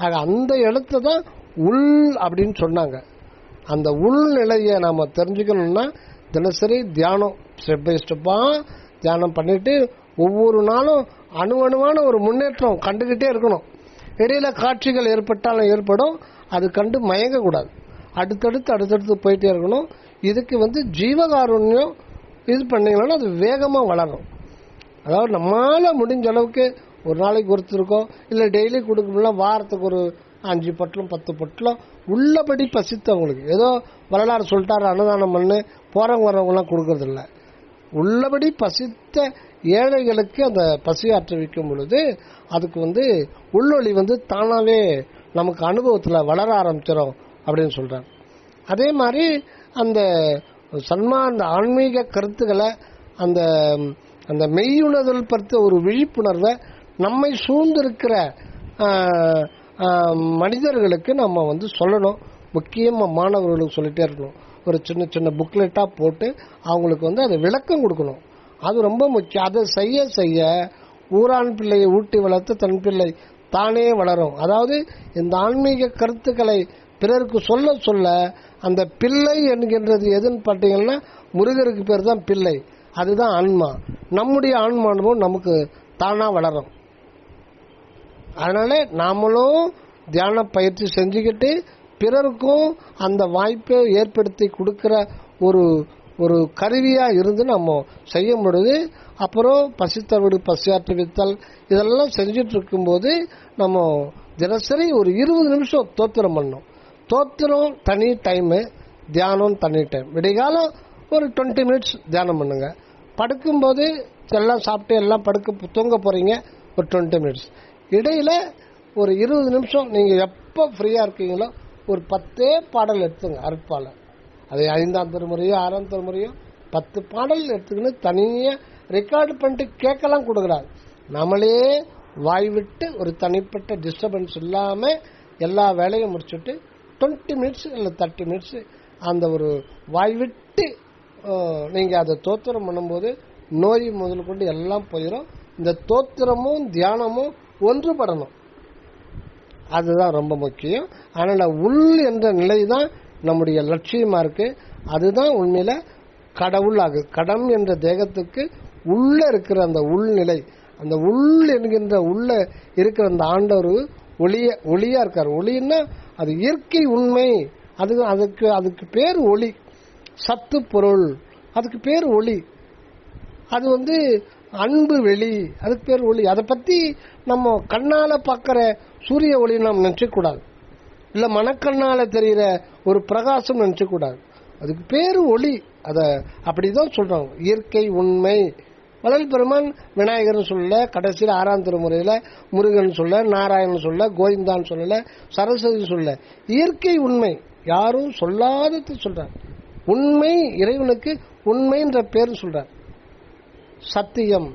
ஆக அந்த இடத்த தான் உள் அப்படின்னு சொன்னாங்க. அந்த உள்நிலையை நாம தெரிஞ்சுக்கணும்னா தினசரி தியானம், ஸ்டெப் பை ஸ்டெப்பா தியானம் பண்ணிட்டு ஒவ்வொரு நாளும் அணுவான ஒரு முன்னேற்றம் கண்டுகிட்டே இருக்கணும். இடையில காட்சிகள் ஏற்பட்டாலும் ஏற்படும், அது கண்டு மயங்க கூடாது, அடுத்தடுத்து போயிட்டே இருக்கணும். இதுக்கு ஜீவகாருண்யம் இது பண்ணீங்கன்னா அது வேகமா வளரும். அதாவது நம்மளால முடிஞ்ச அளவுக்கு ஒரு நாளைக்கு ஒருத்தருக்கோ இல்லை டெய்லி கொடுக்கணும்னா வாரத்துக்கு ஒரு 5 பொட்டலம் 10 பொட்டலம் உள்ளபடி பசித்தவங்களுக்கு, ஏதோ வரலாறு சொல்லிட்டாரு அன்னதானம் பண்ணு போறவங்க வரவங்கலாம் கொடுக்கறது இல்லை. உள்ளபடி பசித்த ஏழைகளுக்கு அந்த பசி ஆற்ற வைக்கும் பொழுது அதுக்கு உள்ளொளி தானாவே நமக்கு அனுபவத்துல வளர ஆரம்பிச்சிடும் அப்படின்னு சொல்றாரு. அதே மாதிரி அந்த அந்த ஆன்மீக கருத்துக்களை அந்த அந்த மெய்யுணர்தல் பற்றி ஒரு விழிப்புணர்வை நம்மை சூழ்ந்திருக்கிற மனிதர்களுக்கு நம்ம சொல்லணும். முக்கியமாக மாணவர்களுக்கு சொல்லிட்டே இருக்கணும். ஒரு சின்ன புக்லெட்டா போட்டு அவங்களுக்கு அதை விளக்கம் கொடுக்கணும். அது ரொம்ப முக்கியம். அதை செய்ய செய்ய ஊரான் பிள்ளையை ஊட்டி வளர்த்து தன் பிள்ளை தானே வளரும். அதாவது இந்த ஆன்மீக கருத்துக்களை பிறருக்கு சொல்ல சொல்ல அந்த பிள்ளை என்கின்றது எதுன்னு பார்த்தீங்கன்னா முருகருக்கு பேர் தான் பிள்ளை, அதுதான் ஆன்மா. நம்முடைய ஆன்மானமும் நமக்கு தானா வளரும். அதனால நாமளும் தியான பயிற்சி செஞ்சுக்கிட்டு பிறருக்கும் அந்த வாய்ப்பை ஏற்படுத்தி கொடுக்கிற ஒரு கருவியா இருந்து நம்ம செய்ய முடியுது. அப்புறம் பசித்தவடு பசியாற்றுவித்தல் இதெல்லாம் செஞ்சுட்டு இருக்கும்போது நம்ம தினசரி ஒரு 20 நிமிஷம் தோத்திரம் பண்ணணும். தோத்திரம் தனி டைமு, தியானம் தனி டைம். விடிகாலம் ஒரு 20 மினிட்ஸ் தியானம் பண்ணுங்க. படுக்கும்போது எல்லாம் சாப்பிட்டு எல்லாம் தூங்க போறீங்க, ஒரு 20 மினிட்ஸ். இடையில ஒரு 20 நிமிஷம் நீங்க எப்போ ஃப்ரீயா இருக்கீங்களோ ஒரு 10 பாடல் எடுத்துங்க. அருட்பாலை அது 5ஆம் திருமுறையோ 6ஆம் திருமுறையோ 10 பாடல் எடுத்துக்கின்னு தனியா ரெக்கார்டு பண்ணிட்டு கேட்கலாம் கொடுக்குறாரு. நம்மளே வாய் விட்டு ஒரு தனிப்பட்ட டிஸ்டர்பன்ஸ் இல்லாம எல்லா வேலையும் முடிச்சுட்டு 20 மினிட்ஸ் இல்லை 30 மினிட்ஸ் அந்த ஒரு வாய் விட்டு நீங்க அதை தோத்திரம் பண்ணும்போது நோய் முதல் கொண்டு எல்லாம் போயிடும். இந்த தோத்திரமும் தியானமும் ஒன்றுபடணும். அதுதான் ரொம்ப முக்கியம். அதனால உள் என்ற நிலை தான் நம்முடைய லட்சியமா இருக்கு. அதுதான் உண்மையில கடவுள் ஆகுது. கடம் என்ற தேகத்துக்கு உள்ள இருக்கிற அந்த உள்நிலை, அந்த உள் என்கின்ற உள்ள இருக்கிற அந்த ஆண்டவர் ஒளியா இருக்காரு. ஒளின்னா அது இயற்கை உண்மை. அதுக்கு பேர் ஒளி. சத்து பொருள், அதுக்கு பேர் ஒளி. அது அன்பு வெளி, அதுக்கு பேர் ஒளி. அதை பத்தி நம்ம கண்ணால பார்க்கிற சூரிய ஒளி நாம் நினைச்ச கூடாது, இல்ல மனக்கண்ணால தெரிகிற ஒரு பிரகாசம் நினைச்ச கூடாது. அதுக்கு பேரு ஒளி. அத அப்படிதான் சொல்றாங்க. இயற்கை உண்மை. வள்ளல் பெருமான் விநாயகர்னு சொல்லல, கடைசியில் 6ஆம் திருமுறையில முருகன் சொல்ல, நாராயணன் சொல்ல, கோவிந்தான் சொல்லல, சரஸ்வதி சொல்ல. இயற்கை உண்மை யாரும் சொல்லாதது சொல்றார். உண்மை இறைவனுக்கு உண்மைன்ற பேர் சொல்றார். சத்தியம்,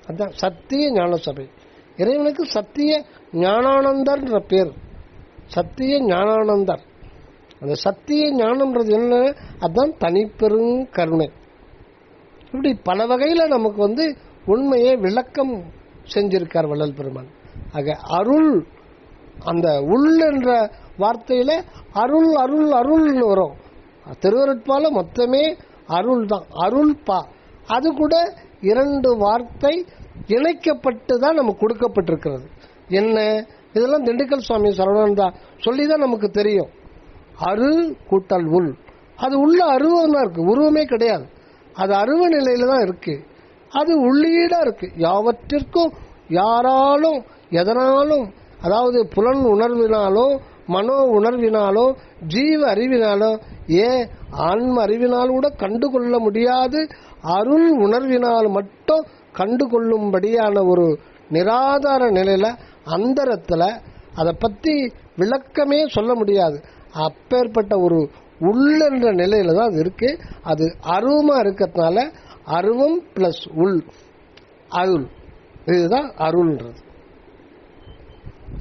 அதான் சத்திய ஞான சபை. இறைவனுக்கு சத்திய ஞானானந்தர் பேர். சத்திய ஞானானந்தர். அந்த சத்திய ஞானம்ன்றது என்ன? அதுதான் தனிப்பெரும் கருணை. இப்படி பல வகையில நமக்கு உண்மையை விளக்கம் செஞ்சிருக்கார் வள்ளல் பெருமான். ஆக அருள், அந்த உள் என்ற வார்த்தையில அருள் அருள் அருள்னு வரும். திருவருட்பால மொத்தமே அருள் தான். அருள் பா, அது கூட 2 வார்த்தை இணைக்கப்பட்டு தான் நமக்கு கொடுக்கப்பட்டிருக்கிறது. என்ன இதெல்லாம் திண்டுக்கல் சுவாமி சரவணந்தா சொல்லிதான் நமக்கு தெரியும். அரு கூட்டல் உள், அது உள்ள அருவம் தான் இருக்கு, உருவமே கிடையாது. அது அருவ நிலையில தான் இருக்கு. அது உள்ளீடா இருக்கு. யாவற்றிற்கும் யாராலும் எதனாலும், அதாவது புலன் உணர்வினாலோ மனோ உணர்வினாலோ ஜீவ அறிவினாலோ ஆன்ம அறிவினால் கூட கண்டுகொள்ள முடியாது. அருள் உணர்வினால் மட்டும் கண்டுகொள்ளும்படியான ஒரு நிராதார நிலையில, அந்தரத்துல அதை பத்தி விளக்கமே சொல்ல முடியாது. அப்பேற்பட்ட ஒரு உள்ளென்ற நிலையில தான் அது இருக்கு. அது அருவமா இருக்கிறதுனால அருவம் பிளஸ் உள், அருள், இதுதான் அருள்ன்றது.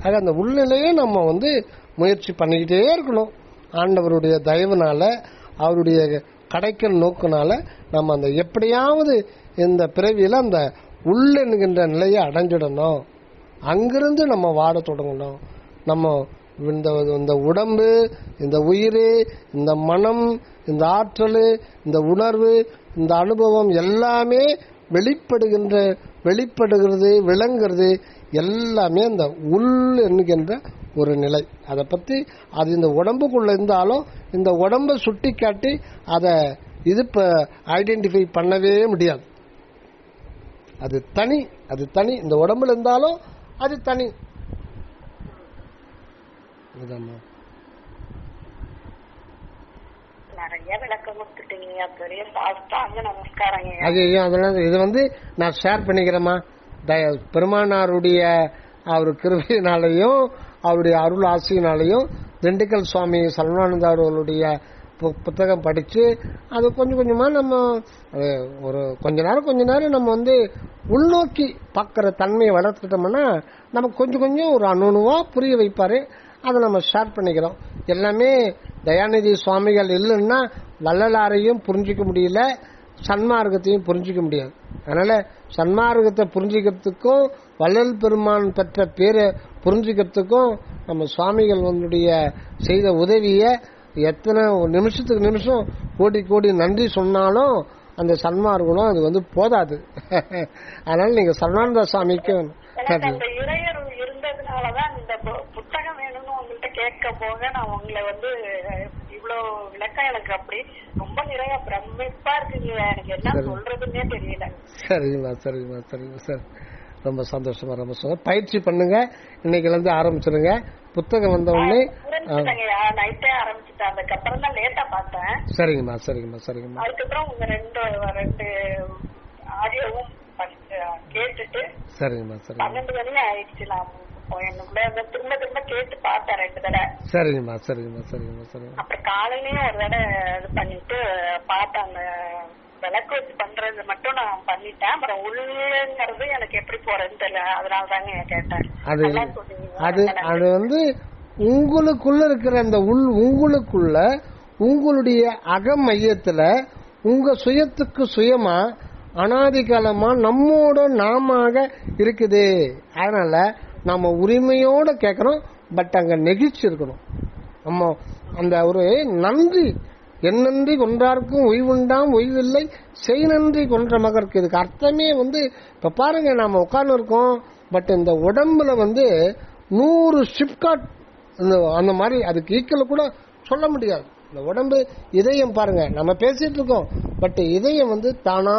ஆக அந்த உள்நிலையை நம்ம முயற்சி பண்ணிக்கிட்டே இருக்கணும். ஆண்டவருடைய தயவுனால, அவருடைய கடைக்கல் நோக்குனால நம்ம அந்த எப்படியாவது இந்த பிறவியில அந்த உள் என்கின்ற நிலையை அடைஞ்சிடணும். அங்கிருந்து நம்ம வாட தொடங்கணும். நம்ம இந்த உடம்பு, இந்த உயிர், இந்த மனம், இந்த ஆற்றல், இந்த உணர்வு, இந்த அனுபவம் எல்லாமே வெளிப்படுகிறது, விளங்குறது எல்லாமே அந்த உள் என்கின்ற ஒரு நிலை. அதை பத்தி அது இந்த உடம்புக்குள்ள இருந்தாலும் இந்த உடம்பை சுட்டி காட்டி அதை ஐடென்டிஃபை பண்ணவே முடியாது. அது தனி, அது தனி. இந்த உடம்புல இருந்தாலும் அது தனி. நிறைய விளக்கம் கொடுத்துட்டீங்க. பெரிய சாஸ்தாங்க நமஸ்காரங்க. அதனால இது நான் ஷேர் பண்ணிக்கிறேமா. பெருமானாருடைய அவர் கிருபையினாலையும் அவருடைய அருள் ஆசையினாலையும் திண்டுக்கல் சுவாமி சரவணானந்தா அவர்களுடைய புத்தகம் படிச்சு அது கொஞ்சம் கொஞ்சமா நம்ம ஒரு கொஞ்ச நேரம் நம்ம உள்நோக்கி பார்க்கிற தன்மையை வளர்த்துக்கிட்டோம்னா நமக்கு கொஞ்சம் கொஞ்சம் ஒரு அணுவா புரிய வைப்பாரு. அதை நம்ம ஷேர் பண்ணிக்கிறோம். எல்லாமே தயாநிதி சுவாமிகள் இல்லைன்னா வள்ளலாரையும் புரிஞ்சிக்க முடியல, சன்மார்க்கத்தையும் புரிஞ்சிக்க முடியாது. அதனால சன்மார்க்கத்தை புரிஞ்சிக்கிறதுக்கும் வள்ளல் பெருமான் பெற்ற பேரை புரிஞ்சிக்கிறதுக்கும் நம்ம சுவாமிகள் செய்த உதவிய எத்தனை நிமிஷத்துக்கு நிமிஷம் கோடி கோடி நன்றி சொன்னாலும் அந்த சன்மார்க்கம் அது போதாது. அதனால நீங்க சரவணானந்த சுவாமிக்கு இருந்ததுனாலதான் இந்த புத்தகம் வேணும்னு உங்கள்கிட்ட கேட்க போக நான் உங்களை இவ்வளவு விளக்கம் எனக்கு அப்படி ரொம்ப நிறைய பிரமிப்பா இருக்குங்க. எனக்கு என்ன சொல்றதுன்னே தெரியல. சரிங்களா, சரிங்களா, சரிங்க சார். ரொம்ப சந்தோஷமா, ரொம்ப சந்தோஷம். பயிற்சி பண்ணுங்க. இன்னைக்கு ஆரம்பிச்சிருங்க. புத்தகம் வந்த உடனே நைட்டே ஆரம்பிச்சுட்டேன். அதுக்கப்புறம் தான் லேட்டா பார்த்தேன். சரிங்கம்மா, சரிங்கம்மா, சரிங்கம்மா. அதுக்கப்புறம் உங்க ரெண்டு ஆடியோவும் கேட்டுட்டு சரிங்கம்மா, சரி 12 மணி ஆயிடுச்சு. நான் திரும்ப திரும்ப கேட்டு பார்த்தேன் 2 தடவை. சரிங்கம்மா, சரிங்கம்மா, சரிங்கம்மா, சரிங்க. அப்புறம் காலையிலயும் ஒரு தடவை இது பண்ணிட்டு பார்த்தேன். அந்த விளக்கு வச்சு பண்றது மட்டும் நான் பண்ணிட்டேன். அப்புறம் உள்ளங்கிறது எனக்கு எப்படி போறதுன்னு தெரியல. அதனாலதாங்க கேட்டேன். அது உங்களுக்குள்ள இருக்கிற அந்த உங்களுக்குள்ள உங்களுடைய அக மையத்துல உங்க சுயத்துக்கு சுயமா அனாதி காலமா நம்மோட நாம இருக்குது. அதனால நாம உரிமையோட கேட்கறோம். பட் அங்க நெகிழ்ச்சி இருக்கணும். நம்ம அந்த ஒரு நன்றி, என்னன்றி கொன்றார்க்கும் ஒய்வுண்டாம் ஒய்வில்லை செய் நன்றி கொன்ற மகருக்கு. இதுக்கு அர்த்தமே வந்து இப்ப பாருங்க, நாம உட்கார்ந்து இருக்கோம். பட் இந்த உடம்புல வந்து 100 ஷிப்காட் அந்த மாதிரி அதுக்கு ஈக்குவல் கூட சொல்ல முடியாது. இந்த உடம்பு இதயம் பாருங்க, நம்ம பேசிட்டு இருக்கோம். பட் இதயம் வந்து தானா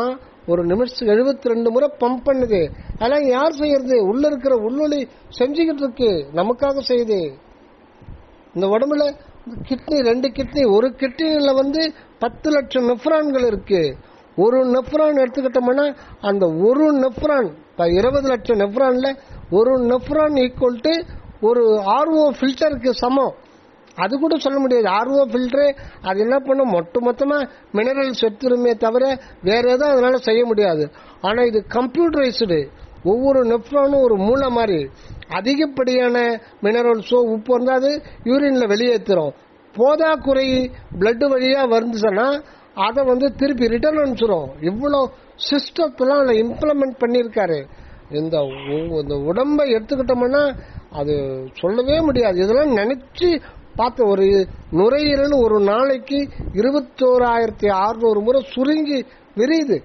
ஒரு நிமிஷத்துக்கு 72 முறை பம்ப் பண்ணுது. அதெல்லாம் யார் செய்யறது? உள்ள இருக்கிற உள்ளொலி செஞ்சுக்கிட்டு இருக்கு, நமக்காக செய்யுது. இந்த உடம்புல கிட்னி, 2 கிட்னி, ஒரு கிட்னில வந்து 10 லட்சம் நெஃப்ரான்கள் இருக்கு. ஒரு நெஃப்ரான் எடுத்துக்கிட்டோம்னா அந்த ஒரு நெஃப்ரான் 20 லட்சம் நெஃப்ரான்ல ஒரு நெஃப்ரான் ஈக்குவல் டு ஒரு ஆர்ஓ ஃபில்டருக்கு சமம். அது கூட சொல்ல முடியாது. ஆர்ஓ ஃபில்டரு அது என்ன பண்ணும், மொத்தமா மினரல்ஸ் எடுத்துருமே தவிர வேற எதுவும் அதனால செய்ய முடியாது. ஆனா இது கம்ப்யூட்டரைஸ்டு. ஒவ்வொரு நெஃப்ரானும் ஒரு மூளை மாதிரி. அதிகப்படியான மினரல்ஸோ உப்பு இருந்தால் அது யூரின்ல வெளியேற்றுறோம். போதா குறை பிளட் வழியா வந்துச்சுன்னா அதை வந்து திருப்பி ரிட்டர்ன் அனுப்பிச்சிடும். இவ்வளோ சிஸ்டத்தெல்லாம் அதில் இம்ப்ளிமெண்ட் பண்ணியிருக்காரு. இந்த உடம்பை எடுத்துக்கிட்டோம்னா அது சொல்லவே முடியாது. இதெல்லாம் நினைச்சு பார்த்த ஒரு நுரையீரல் ஒரு நாளைக்கு 21,600 முறை சுருங்கி விரியுது.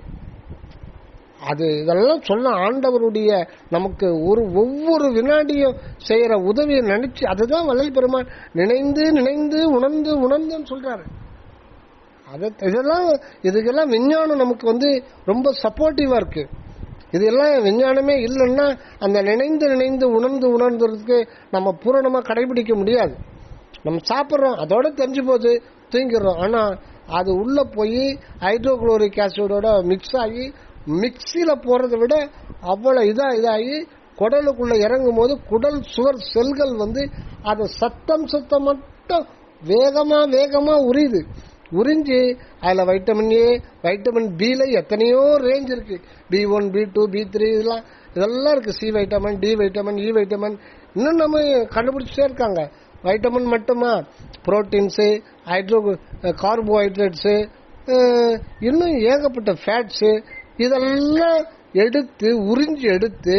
அது இதெல்லாம் சொல்ல ஆண்டவருடைய நமக்கு ஒவ்வொரு வினாடியும் செய்யற உதவியை நினைச்சு, அதுதான் வள்ளல் பெருமான் நினைந்து நினைந்து உணர்ந்து உணர்ந்துன்னு சொல்றாரு. இதுக்கெல்லாம் விஞ்ஞானம் நமக்கு வந்து ரொம்ப சப்போர்ட்டிவா இருக்கு. இதெல்லாம் விஞ்ஞானமே இல்லைன்னா அந்த நினைந்து நினைந்து உணர்ந்து உணர்ந்ததுக்கு நம்ம பூரணமா கடைபிடிக்க முடியாது. நம்ம சாப்பிட்றோம், அதோட தெரிஞ்சு போது தூங்கிடுறோம். ஆனா அது உள்ள போய் ஹைட்ரோகுளோரிக் ஆசிடோட மிக்ஸ் ஆகி மிக்சியில போறதை விட அவ்வளவு இதாகி குடலுக்குள்ள இறங்கும் போது குடல் சுவர் செல்கள் வந்து அதை சத்தம் மட்டும் வேகமா உரியுது. உறிஞ்சி அதுல வைட்டமின் ஏ, வைட்டமின் பில எத்தனையோ ரேஞ்ச் இருக்கு. B1, B2, B3 இதெல்லாம் இருக்கு. C vitamin, D vitamin, E vitamin, இன்னும் நம்ம கண்டுபிடிச்சிட்டே இருக்காங்க. வைட்டமின் மட்டுமா, புரோட்டீன்ஸு, கார்போஹைட்ரேட்ஸு, இன்னும் ஏகப்பட்ட ஃபேட்ஸு, இதெல்லாம் எடுத்து உறிஞ்சி எடுத்து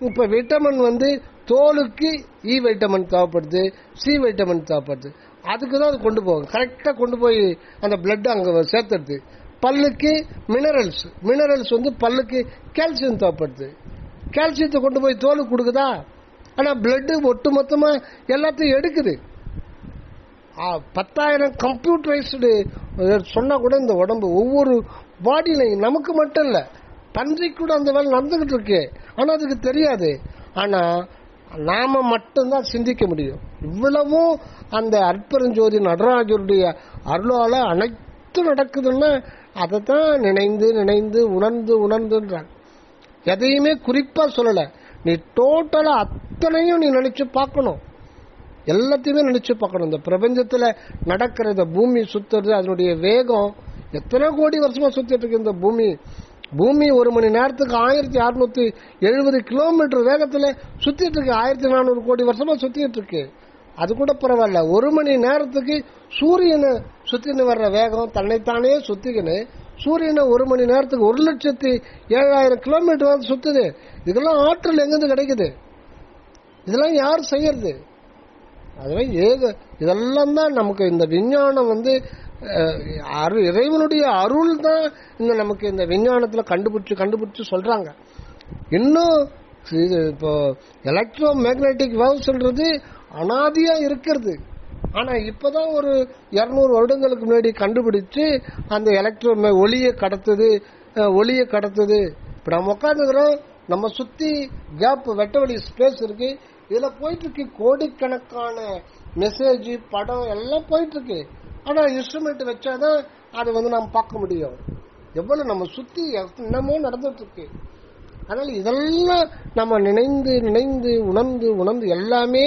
இப்ப விட்டமின் வந்து தோலுக்கு இ வைட்டமின் தேவைப்படுது, சி வைட்டமின் தேவைப்படுது. அதுக்கு தான் அது கொண்டு போகும். கரெக்டா கொண்டு போய் அந்த பிளட் அங்க சேர்த்துடுது. பல்லுக்கு மினரல்ஸ் வந்து பல்லுக்கு கால்சியம் தேவைப்படுது. கால்சியத்தை கொண்டு போய் தோலுக்கு கொடுக்குதா? ஆனா பிளட் ஒட்டு மொத்தமா எல்லாத்தையும் எடுக்குது. 10,000 கம்ப்யூட்டரைஸ்டு சொன்னா கூட இந்த உடம்பு ஒவ்வொரு பாடியிலையும் நமக்கு மட்டும் இல்ல, பன்றிக்கு கூட அந்த வேலை நடந்துகிட்டு இருக்கு. ஆனா அதுக்கு தெரியாது. ஆனா நாம மட்டும்தான் சிந்திக்க முடியும். இவ்வளவும் அந்த அற்பெருஞ்சோதி நடராஜருடைய அருளால அனைத்து நடக்குதுன்னா அதைத்தான் நினைந்து நினைந்து உணர்ந்துன்றாங்க. எதையுமே குறிப்பா சொல்லல, நீ டோட்டலா அத்தனையும் நீ நினைச்சு பார்க்கணும். எல்லாத்தையுமே நினைச்சு பார்க்கணும். இந்த பிரபஞ்சத்துல நடக்கிற இந்த பூமி சுத்துறது, அதனுடைய வேகம் எத்தனை கோடி வருஷமா சுத்திட்டு இருக்கு இந்த பூமி 1 மணி நேரத்துக்கு 1670 கிலோமீட்டர் வேகத்துல சுத்திட்டு இருக்கு. 1400 கோடி வருஷமா சுத்திட்டு இருக்கு. அது கூட பரவாயில்ல. 1 மணி நேரத்துக்கு சூரியனை சுத்தின்னு வர்ற வேகம் தன்னைத்தானே சுத்திக்கின்னு சூரியனை 1 மணி நேரத்துக்கு 1,07,000 கிலோமீட்டர் சுத்துது. இதெல்லாம் ஆற்றல் எங்கிருந்து கிடைக்குது? இதெல்லாம் யார் செய்யறது? இதெல்லாம் தான் நமக்கு இந்த விஞ்ஞானம் வந்து இறைவனுடைய அருள் தான் இந்த நமக்கு இந்த விஞ்ஞானத்துல கண்டுபிடிச்சு சொல்றாங்க. இன்னும் இப்போ எலக்ட்ரோ மேக்னெட்டிக் வேவ் சொல்றது அனாதியா இருக்கிறது. ஆனா இப்பதான் ஒரு 200 வருடங்களுக்கு முன்னாடி கண்டுபிடிச்சு அந்த எலக்ட்ரோ ஒளியை கடத்துது. இப்ப நம்ம உட்காந்துக்கிறோம், நம்ம சுத்தி கேப் வெட்ட வழி ஸ்பேஸ் இருக்கு. இதுல போயிட்டு இருக்கு கோடிக்கணக்கான மெசேஜ், படம் எல்லாம் போயிட்டு இருக்கு. ஆனா இன்ஸ்ட்ருமெண்ட் வச்சாதான் அதை வந்து நம்ம பார்க்க முடியும். எவ்வளவு நம்ம சுத்தி என்னமோ நடந்துட்டு இருக்கு. அதனால இதெல்லாம் நம்ம நினைந்து நினைந்து உணர்ந்து எல்லாமே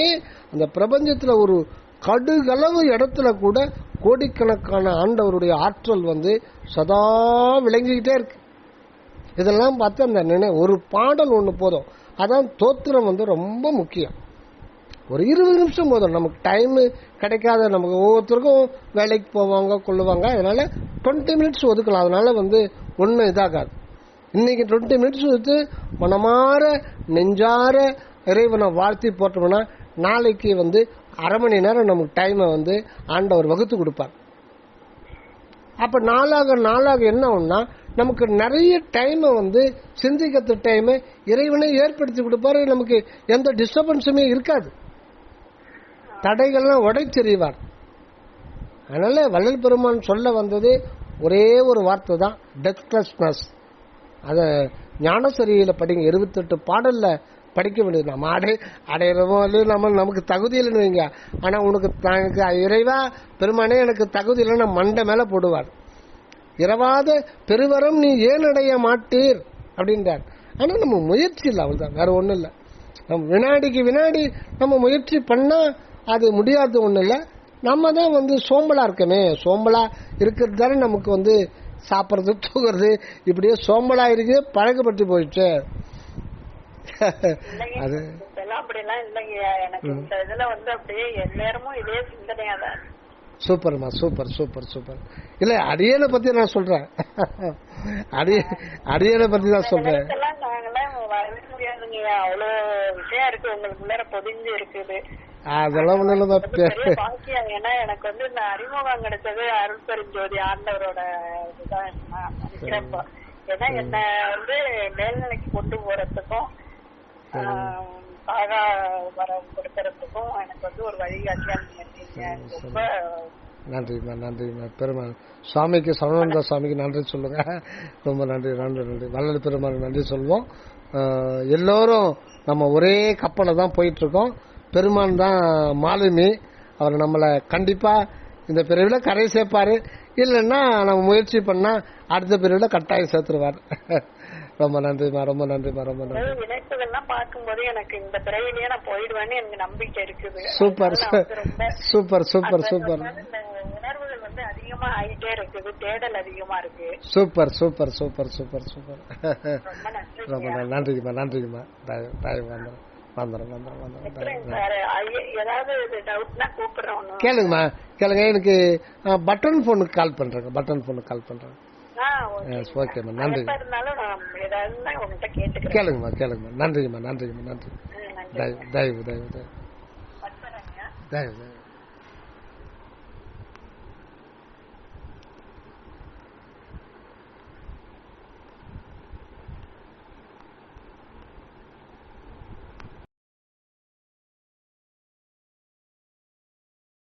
அந்த பிரபஞ்சத்துல ஒரு கடுகளவு இடத்துல கூட கோடிக்கணக்கான ஆண்டவருடைய ஆற்றல் வந்து சதா விளங்கிக்கிட்டே இருக்கு. இதெல்லாம் பார்த்து அந்த ஒரு பாடல் ஒண்ணு போதும். அதான் தோத்திரம் வந்து ரொம்ப முக்கியம். ஒரு 20 நிமிஷம் போதும். நமக்கு டைம் கிடைக்காத, நமக்கு ஒவ்வொருத்தருக்கும் வேலைக்கு போவாங்க கொள்ளுவாங்க. அதனால 20 மினிட்ஸ் ஒதுக்கலாம். அதனால வந்து ஒன்னும் இதாகாது. இன்னைக்கு 20 மினிட்ஸ் வந்து மனமாற நெஞ்சார இறைவனை வாழ்த்தி போட்டோம்னா நாளைக்கு வந்து அரை மணி நேரம் நமக்கு டைமை வந்து ஆண்டவர் வகுத்து கொடுப்பார். அப்ப நாளாக என்ன ஆகும்னா நமக்கு நிறைய டைமை வந்து சிந்திக்கிறது டைமை இறைவனை ஏற்படுத்தி கொடுப்பாரு. நமக்கு எந்த டிஸ்டர்பன்ஸுமே இருக்காது, தடைகள்லாம் உடைச்செறிவார். அதனால வள்ளல் பெருமான் சொல்ல வந்தது ஒரே ஒரு வார்த்தை தான், டெத்லெஸ்னஸ். அத ஞானசரியில படிங்க, 28 பாடல்ல படிக்க வேண்டியது. நம்ம அடையிறமோ நமக்கு தகுதி இல்லைன்னு வைங்க. ஆனா உனக்கு இறைவா பெருமானே எனக்கு தகுதி இல்லைன்னு மண்டை மேல போடுவார். இரவாத பெருவரம் நீ ஏன் அடைய மாட்டீர் அப்படின்றார். ஆனா நம்ம முயற்சி இல்லை, அவள்தான், வேற ஒண்ணும் இல்லை. நம்ம வினாடிக்கு வினாடி நம்ம முயற்சி பண்ணா அது முடியாது ஒண்ணு இல்லை. நம்ம தான் வந்து சோம்பலா இருக்கமே, சோம்பலா இருக்கிறது தானே நமக்கு வந்து சாப்பிட்றது தூங்குறது இப்படியே சோம்பலா இருக்கு, பழக்கப்பட்டு போயிடுச்சு. அது அப்படிலாம் இல்லைங்க. எனக்கு இந்த இதுல வந்து அப்படியே எந்நேரமும் இதே சிந்தனையா தான். சூப்பர்மா, சூப்பர் சூப்பர் சூப்பர். இல்ல அடியனை பத்தி நான் சொல்றேன், அடியனை பத்தி தான் சொல்றேன். நாங்கெல்லாம் வரவே முடியாதுங்க, அவ்வளவு விஷயம் இருக்கு உங்களுக்குள்ள பொதிஞ்சு இருக்குது. அதெல்லாம் பாக்கியம். ஏன்னா எனக்கு வந்து இந்த அறிமுகம் கிடைச்சது அருள் பெருஞ்சோதி ஆண்டவரோட இதுதான் நினைக்கிறப்ப. ஏன்னா என்ன வந்து மேல்நிலைக்கு கொண்டு போறதுக்கும் சாகா வரம் கொடுக்கறதுக்கும் எனக்கு வந்து ஒரு வழிகாட்டியா இருக்கீங்க. ரொம்ப நன்றிமா, நன்றிமா. பெருமாள் சுவாமிக்கு, சரவணந்த சுவாமிக்கு நன்றி சொல்லுங்க. ரொம்ப நன்றி, நன்றி, நன்றி. வள்ளல் பெருமாள் நன்றி சொல்லுவோம். எல்லோரும் நம்ம ஒரே கப்பலை தான் போயிட்டு இருக்கோம். பெருமான் தான் மாலுமி. அவர் நம்மளை கண்டிப்பா இந்த பிரிவில் கரை சேர்ப்பாரு. இல்லைன்னா நம்ம முயற்சி பண்ணா அடுத்த பிரிவில் கட்டாயம் சேர்த்துருவார். ரொம்ப நன்றிமா, ரொம்ப நன்றிமா, ரொம்ப நன்றி. இணைப்புகள்லாம் பார்க்கும்போது எனக்கு இந்த பிறவிலேயே நான் போயிடுவேன்னு எனக்கு நம்பிக்கை இருக்குது. Super super super super. உணர்வுகள் வந்து அதிகமா ஆகிட்டே இருக்குது, தேடல் அதிகமா இருக்கு. Super super super super super. ரொம்ப நன்றிங்கம்மா, நன்றிங்கம்மா. கேளுங்கம்மா, கேளுங்க. எனக்கு பட்டன் போனுக்கு கால் பண்றேங்க, பட்டன் போனுக்கு கால் பண்றேன். ஓகேம்மா, நன்றி. கேளுங்கம்மா, கேளுங்கம்மா. நன்றிங்கம்மா, நன்றிங்கம்மா, நன்றி. தயவு தயவு தயவு தயவு தயவு.